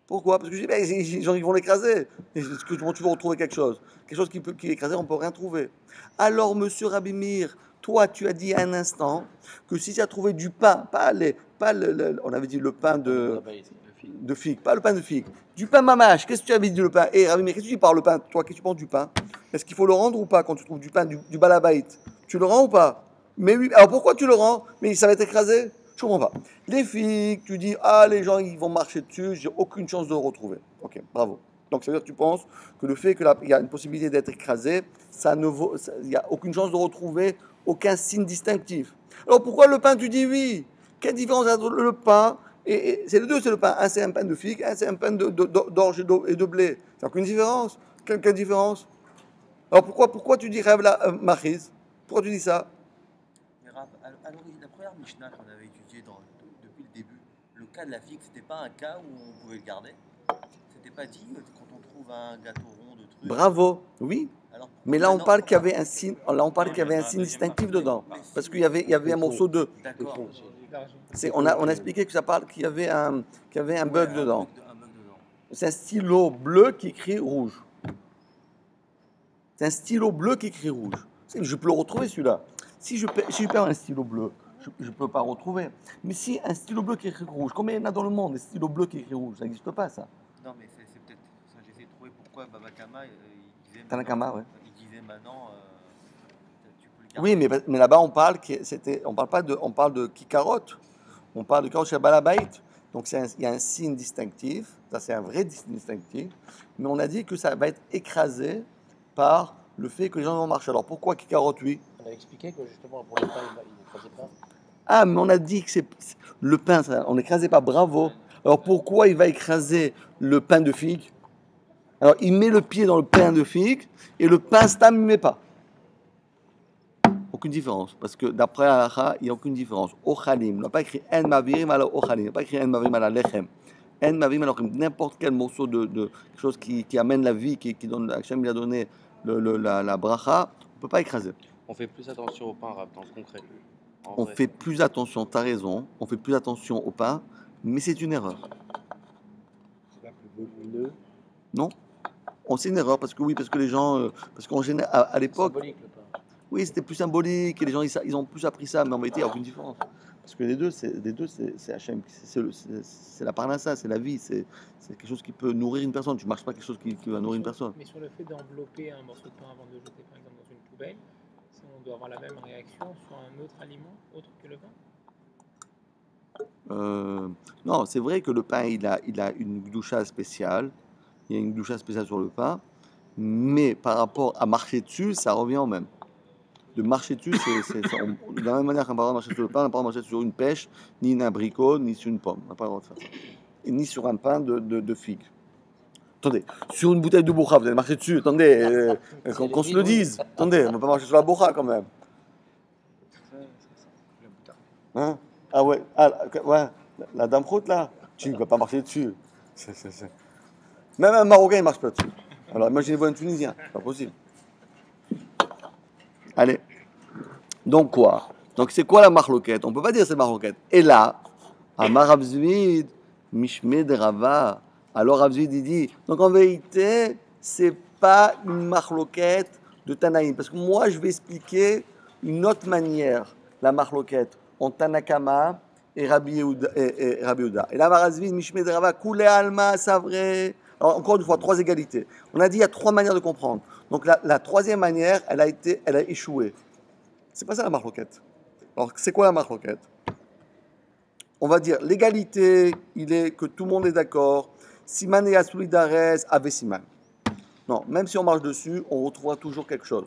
Pourquoi? Parce que je dis, les gens ils vont l'écraser. Est-ce que tu veux retrouver quelque chose? Quelque chose qui est écrasé, on ne peut rien trouver. Alors, monsieur Rabbi Meir, toi, tu as dit à un instant que si tu as trouvé du pain, on avait dit le pain de figue, pas le pain de figue, du pain mamache. Qu'est-ce que tu avais dit le pain? Rabbi Meir, qu'est-ce que tu dis par le pain? Toi, qu'est-ce que tu penses du pain? Est-ce qu'il faut le rendre ou pas quand tu trouves du pain, du balabaït? Tu le rends ou pas? Mais oui, alors pourquoi tu le rends? Mais ça va être écrasé? Je comprends pas. Les figues, tu dis, les gens, ils vont marcher dessus, j'ai aucune chance de le retrouver. Ok, bravo. Donc, ça veut dire que tu penses que le fait qu'il y a une possibilité d'être écrasé, il n'y a aucune chance de retrouver aucun signe distinctif. Alors, pourquoi le pain, tu dis oui? Quelle différence entre le pain et c'est les deux, c'est le pain. Un, c'est un pain de figue, un, c'est un pain d'orge et de blé. C'est aucune différence. Quelle différence? Alors, pourquoi tu dis rêve la machiz? Pourquoi tu dis ça? À l'origine, la première Mishnah qu'on avait étudiée depuis le début, le cas de la figue, c'était pas un cas où on pouvait le garder? C'était pas dit quand on trouve un gâteau rond de trucs? Bravo, oui. Alors, mais là, on parle qu'il y avait un signe. Là, on parle qu'il y avait un signe distinctif dedans, parce qu'il y avait un morceau de. D'accord. On a expliqué que ça parle qu'il y avait un bug dedans. C'est un stylo bleu qui écrit rouge. C'est un stylo bleu qui écrit rouge. Je peux le retrouver celui-là. Si je perds un stylo bleu, je ne peux pas retrouver. Mais si un stylo bleu qui écrit rouge, combien il y en a dans le monde des stylos bleus qui écrit rouge? Ça n'existe pas, ça. Non, mais c'est peut-être ça. J'essaie de trouver pourquoi Babakama il disait. Tanakama, ouais. Il disait maintenant, tu peux le garder. Oui, mais là-bas on parle on parle de kikarot. On parle de kikarot chez Balabait. Donc il y a un signe distinctif. Ça c'est un vrai signe distinctif. Mais on a dit que ça va être écrasé par le fait que les gens vont marcher. Alors pourquoi kikarot, oui? On a expliqué que justement pour le pain, il n'écrasait pas. Ah, mais on a dit que c'est le pain, on n'écrasait pas, bravo. Alors pourquoi il va écraser le pain de figue? Alors il met le pied dans le pain de figue et le pain stam, il ne met pas. Aucune différence, parce que d'après Halacha, il n'y a aucune différence. Ochalim, on n'a pas écrit En Mavirim ala Ochalim, on n'a pas écrit En Mavirim ala Lechem. En Mavirim ala Lechem, n'importe quel morceau de quelque chose qui amène la vie, qui donne, Hachem il a donné la bracha, on ne peut pas écraser. On fait plus attention au pain, Rav, dans le concret. On fait plus attention, tu as raison, on fait plus attention au pain, mais c'est une erreur. C'est pas plus volumineux. Non, c'est une erreur parce que les gens, parce qu'en général, à l'époque, Symbolique, le pain. oui, c'était plus symbolique et les gens ils ont plus appris ça, mais en vérité il n'y a aucune différence. Parce que les deux c'est Hachem, c'est la parnassa, c'est la vie, c'est quelque chose qui peut nourrir une personne. Tu ne marches pas quelque chose qui va nourrir une personne. Mais sur le fait d'envelopper un morceau de pain avant de le jeter par exemple dans une poubelle, on doit avoir la même réaction sur un autre aliment autre que le pain? Non, c'est vrai que le pain il a une gdoucha spéciale, il y a une gdoucha spéciale sur le pain, mais par rapport à marcher dessus, ça revient au même. De marcher dessus, de la même manière qu'on n'a pas le droit de marcher sur le pain, on n'a pas le droit de marcher sur une pêche, ni un abricot, ni sur une pomme, on n'a pas le droit de faire ça. Et ni sur un pain de figue. Attendez, sur une bouteille de bourra, vous allez marcher dessus. Attendez, qu'on se le dise. Attendez, on va pas marcher sur la bourra quand même. Hein? Ah ouais, ouais. La dame croûte là, tu ne vas pas marcher dessus. Même un Marocain, il ne marche pas dessus. Alors imaginez-vous un Tunisien, c'est pas possible. Allez. Donc quoi? Donc c'est quoi la marloquette? On ne peut pas dire c'est marloquette. Et là, Amar Rav Zvid, Mishmed Rava. Alors Rav Zvid il dit, donc en vérité, c'est pas une marloquette de Tanaïm. Parce que moi, je vais expliquer une autre manière, la marloquette, en Tanakama et Rabbi Yehuda. Et là, Rav Zvid, Mishmed Rava, Koulé Alma, Savre. Alors encore une fois, 3 égalités. On a dit il y a 3 manières de comprendre. Donc la troisième manière, elle a échoué. C'est pas ça la marloquette. Alors c'est quoi la marloquette? On va dire l'égalité, il est que tout le monde est d'accord. Siman et Asoulidares avec Siman. Non, même si on marche dessus, on retrouvera toujours quelque chose.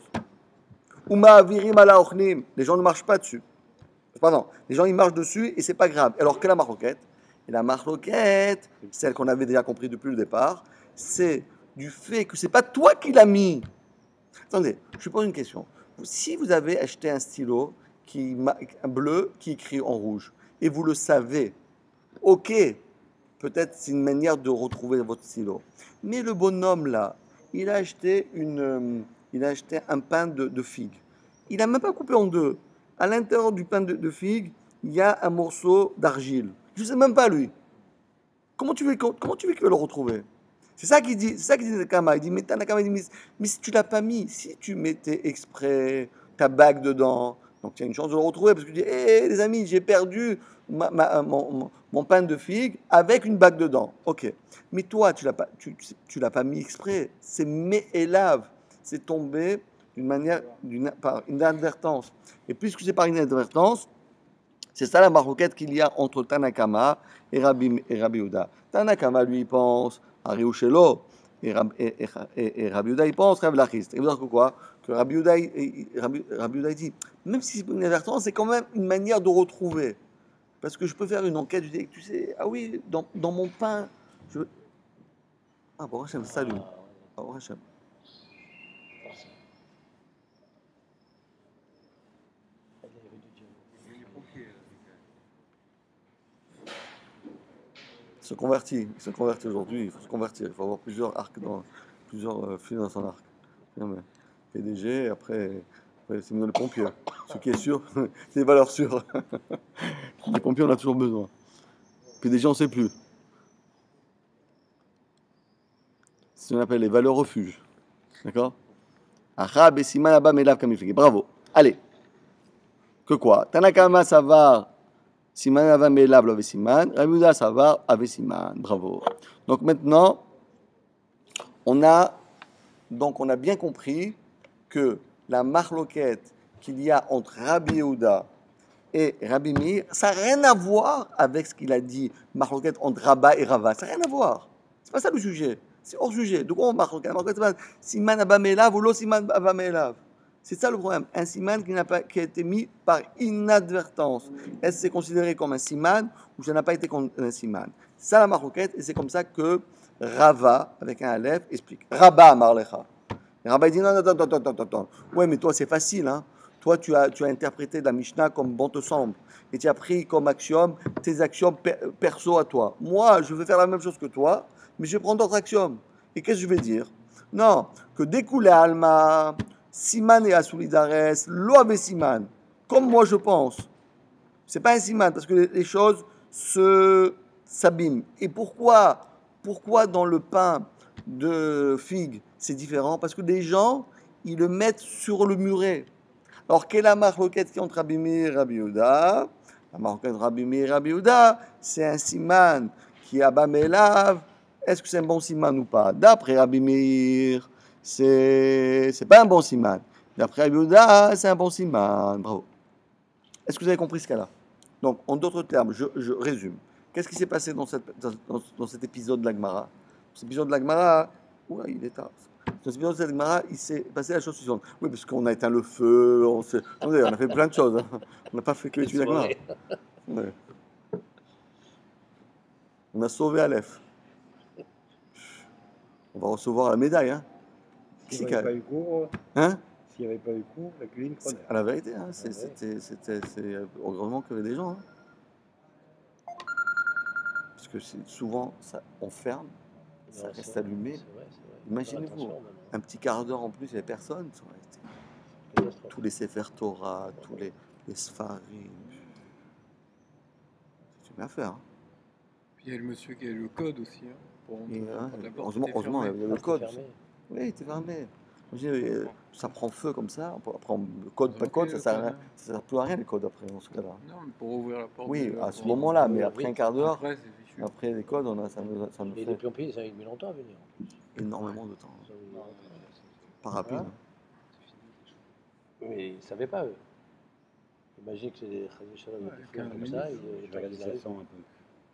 Uma avirim ala ochnim. Les gens ne marchent pas dessus. Pardon, les gens ils marchent dessus et c'est pas grave. Alors que la marloquette? Et la marloquette, celle qu'on avait déjà compris depuis le départ, c'est du fait que c'est pas toi qui l'as mis. Attendez, je pose une question. Si vous avez acheté un stylo un bleu qui écrit en rouge, et vous le savez, ok, peut-être c'est une manière de retrouver votre stylo. Mais le bonhomme là, il a acheté un pain de figue. Il n'a même pas coupé en deux. À l'intérieur du pain de figue, il y a un morceau d'argile. Je ne sais même pas lui. Comment tu veux qu'il va le retrouver? C'est ça qu'il dit Nakama. Il dit, mais Nakama, il dit, mais si tu l'as pas mis, si tu mettais exprès ta bague dedans, donc tu as une chance de le retrouver, parce que tu dis, hé les amis, j'ai perdu mon pain de figue avec une bague dedans. Ok. Mais toi, tu l'as pas mis exprès. C'est méélave. C'est tombé par inadvertance. Et puisque c'est par inadvertance, c'est ça la marloquette qu'il y a entre Tanakama et Rabbi Yehuda. Tanakama, lui, il pense à Riushelo, et Rabbi Yehuda, il pense à Rav Lachiste. Et vous dire que quoi? Que Rabbi Yehuda dit, même si c'est une inadvertance, c'est quand même une manière de retrouver. Parce que je peux faire une enquête, je dis, tu sais, ah oui, dans mon pain, Ah, bon Hachem, salut. Bon Hachem. Il se convertit aujourd'hui, il faut se convertir, il faut avoir plusieurs arcs, plusieurs fils dans son arc. PDG, après c'est mieux le pompier. Ce qui est sûr, c'est des valeurs sûres. Les pompiers, on a toujours besoin. PDG, on ne sait plus. C'est ce qu'on appelle les valeurs refuges. D'accord? Achab et Siman Abba Melav Kamiflik. Bravo. Allez. Que quoi? Tanakama, ça va. Siman Abba Melav Love Siman. Rabbi Yehuda, ça va. Ave Siman. Bravo. Donc maintenant, on a bien compris que la marloquette qu'il y a entre Rabbi Yehuda et Rabbi Meir, ça n'a rien à voir avec ce qu'il a dit, marloquette entre Rabba et Rava. Ça n'a rien à voir. C'est pas ça le sujet. C'est hors sujet. De quoi on marloquette? La marloquette, c'est pas Siman Abba Melav ou lo Siman Abba Melav. C'est ça le problème. Un siman qui a été mis par inadvertance. Est-ce que c'est considéré comme un siman ou ça n'a pas été un siman? C'est ça la marloquette et c'est comme ça que Rava, avec un aleph, explique. Rabba Marlecha. Et Rabba dit non. Ouais, mais toi c'est facile. Hein. Toi tu as interprété la Mishnah comme bon te semble. Et tu as pris comme axiome tes axiomes perso à toi. Moi, je vais faire la même chose que toi, mais je vais prendre d'autres axiomes. Et qu'est-ce que je vais dire? Non, que découle Alma. Siman et Asoulidares, l'oave Siman, comme moi je pense. C'est pas un Siman, parce que les choses s'abîment. Et pourquoi dans le pain de figue, c'est différent? Parce que les gens, ils le mettent sur le muret. Alors, quelle est la marloquette qui est entre Rabbi Meir et Rabbi Yehuda? La marloquette entre Rabbi Meir et Rabbi Yehuda, c'est un Siman qui a Bamelav. Est-ce que c'est un bon Siman ou pas? D'après Rabbi Meir, c'est pas un bon siman. D'après Rabbi Yehuda, c'est un bon siman. Bravo. Est-ce que vous avez compris ce cas-là? Donc, en d'autres termes, je résume. Qu'est-ce qui s'est passé dans cet épisode de la Gemara? Cet épisode de la Gemara, il est tard. Dans cet épisode de la Gemara, il s'est passé la chose suivante. Oui, parce qu'on a éteint le feu, on a fait plein de choses. Hein. On n'a pas fait que étudier la Gemara. Ouais. On a sauvé Aleph. on va recevoir la médaille. Hein. Qui S'il c'est n'y avait qui a- pas eu cours, Hein? s'il n'y avait pas eu cours, la cuisine prenait. À la vérité, hein, Ah ouais. c'est heureusement qu'il y avait des gens. Hein. Parce que souvent, ça, on ferme, ça Non, reste c'est allumé. vrai. Imaginez-vous, Attention, maintenant. un petit quart d'heure en plus, il n'y avait personne. Ça aurait été Catastrophe. tous les Sefer Torah, tous les Sfarim. C'est une bien faire. Hein. Puis il y a le monsieur qui a le code aussi. Hein, pour Et, hein, la porte heureusement, était heureusement, il y fermée. avait le C'était code. fermé. Oui, il était fermé. Ça prend feu comme ça. Après, le code, pas code, ça ne sert plus à rien les codes après, dans ce cas-là. Non, mais pour ouvrir la porte. Oui, déjà, à ce pour- moment-là, mais oui, après oui. un quart d'heure, Après, c'est fichu. après les codes, ça nous Et fait les plombiers, ça a mis longtemps à venir. énormément de temps. Ça a mis longtemps. Pas rapide. Hein? Mais ils ne savaient pas, eux. Imaginez que c'est des Khadija Ouais, qui font comme 15 ça. minutes, je vais regarder si ça sent un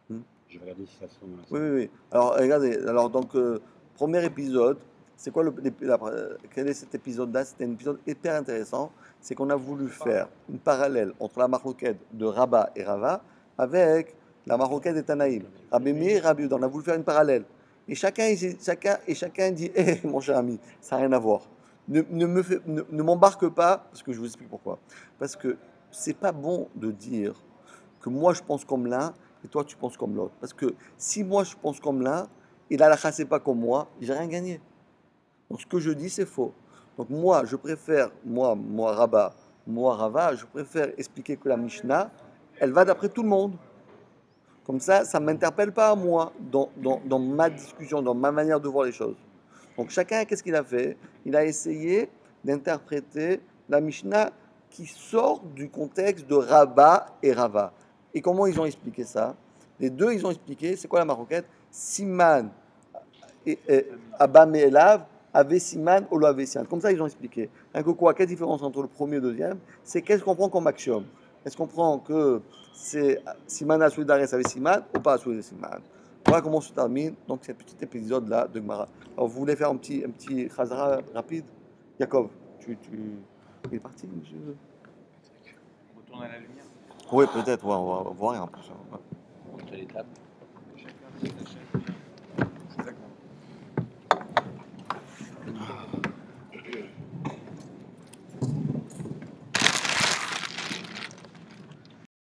peu. Hmm. Je vais regarder si ça sent dans la Oui, salle. oui, oui. Alors, regardez, alors donc, premier épisode, c'est quoi quel est cet épisode-là? C'était un épisode hyper intéressant. C'est qu'on a voulu faire une parallèle entre la maroquette de Rabat et Rava avec la maroquette des Tanaïm. Rabbi Meir et Rabbi Yehuda, on a voulu faire une parallèle. Et chacun dit, hé, mon cher ami, ça n'a rien à voir. Ne m'embarque pas, parce que je vous explique pourquoi. Parce que c'est pas bon de dire que moi je pense comme l'un et toi tu penses comme l'autre. Parce que si moi je pense comme l'un et la halakha c'est pas comme moi, j'ai rien gagné. Donc ce que je dis c'est faux. Donc moi je préfère, moi Rabat, moi Rava, je préfère expliquer que la Mishnah, elle va d'après tout le monde. Comme ça ne m'interpelle pas à moi dans ma discussion, dans ma manière de voir les choses. Donc chacun, qu'est-ce qu'il a fait? Il a essayé d'interpréter la Mishnah qui sort du contexte de Rabat et Rava. Et comment ils ont expliqué ça? Les deux, ils ont expliqué, c'est quoi la maroquette? Siman et Abba Me'elav avait Siman ou avait Siman. Comme ça, ils ont expliqué. Hein, que quoi? Quelle différence entre le premier et le deuxième? C'est qu'est-ce qu'on prend comme axiome? Est-ce qu'on prend que c'est Siman à Soudares avec Siman ou pas à Soudares Siman? Voilà comment se termine donc ce petit épisode-là de Gemara. Alors, vous voulez faire un petit chazara rapide? Yaakov, il est parti, monsieur? On retourne à la lumière. Oui, peut-être, ouais, on va voir un peu ça. Ouais. Montrer les tables.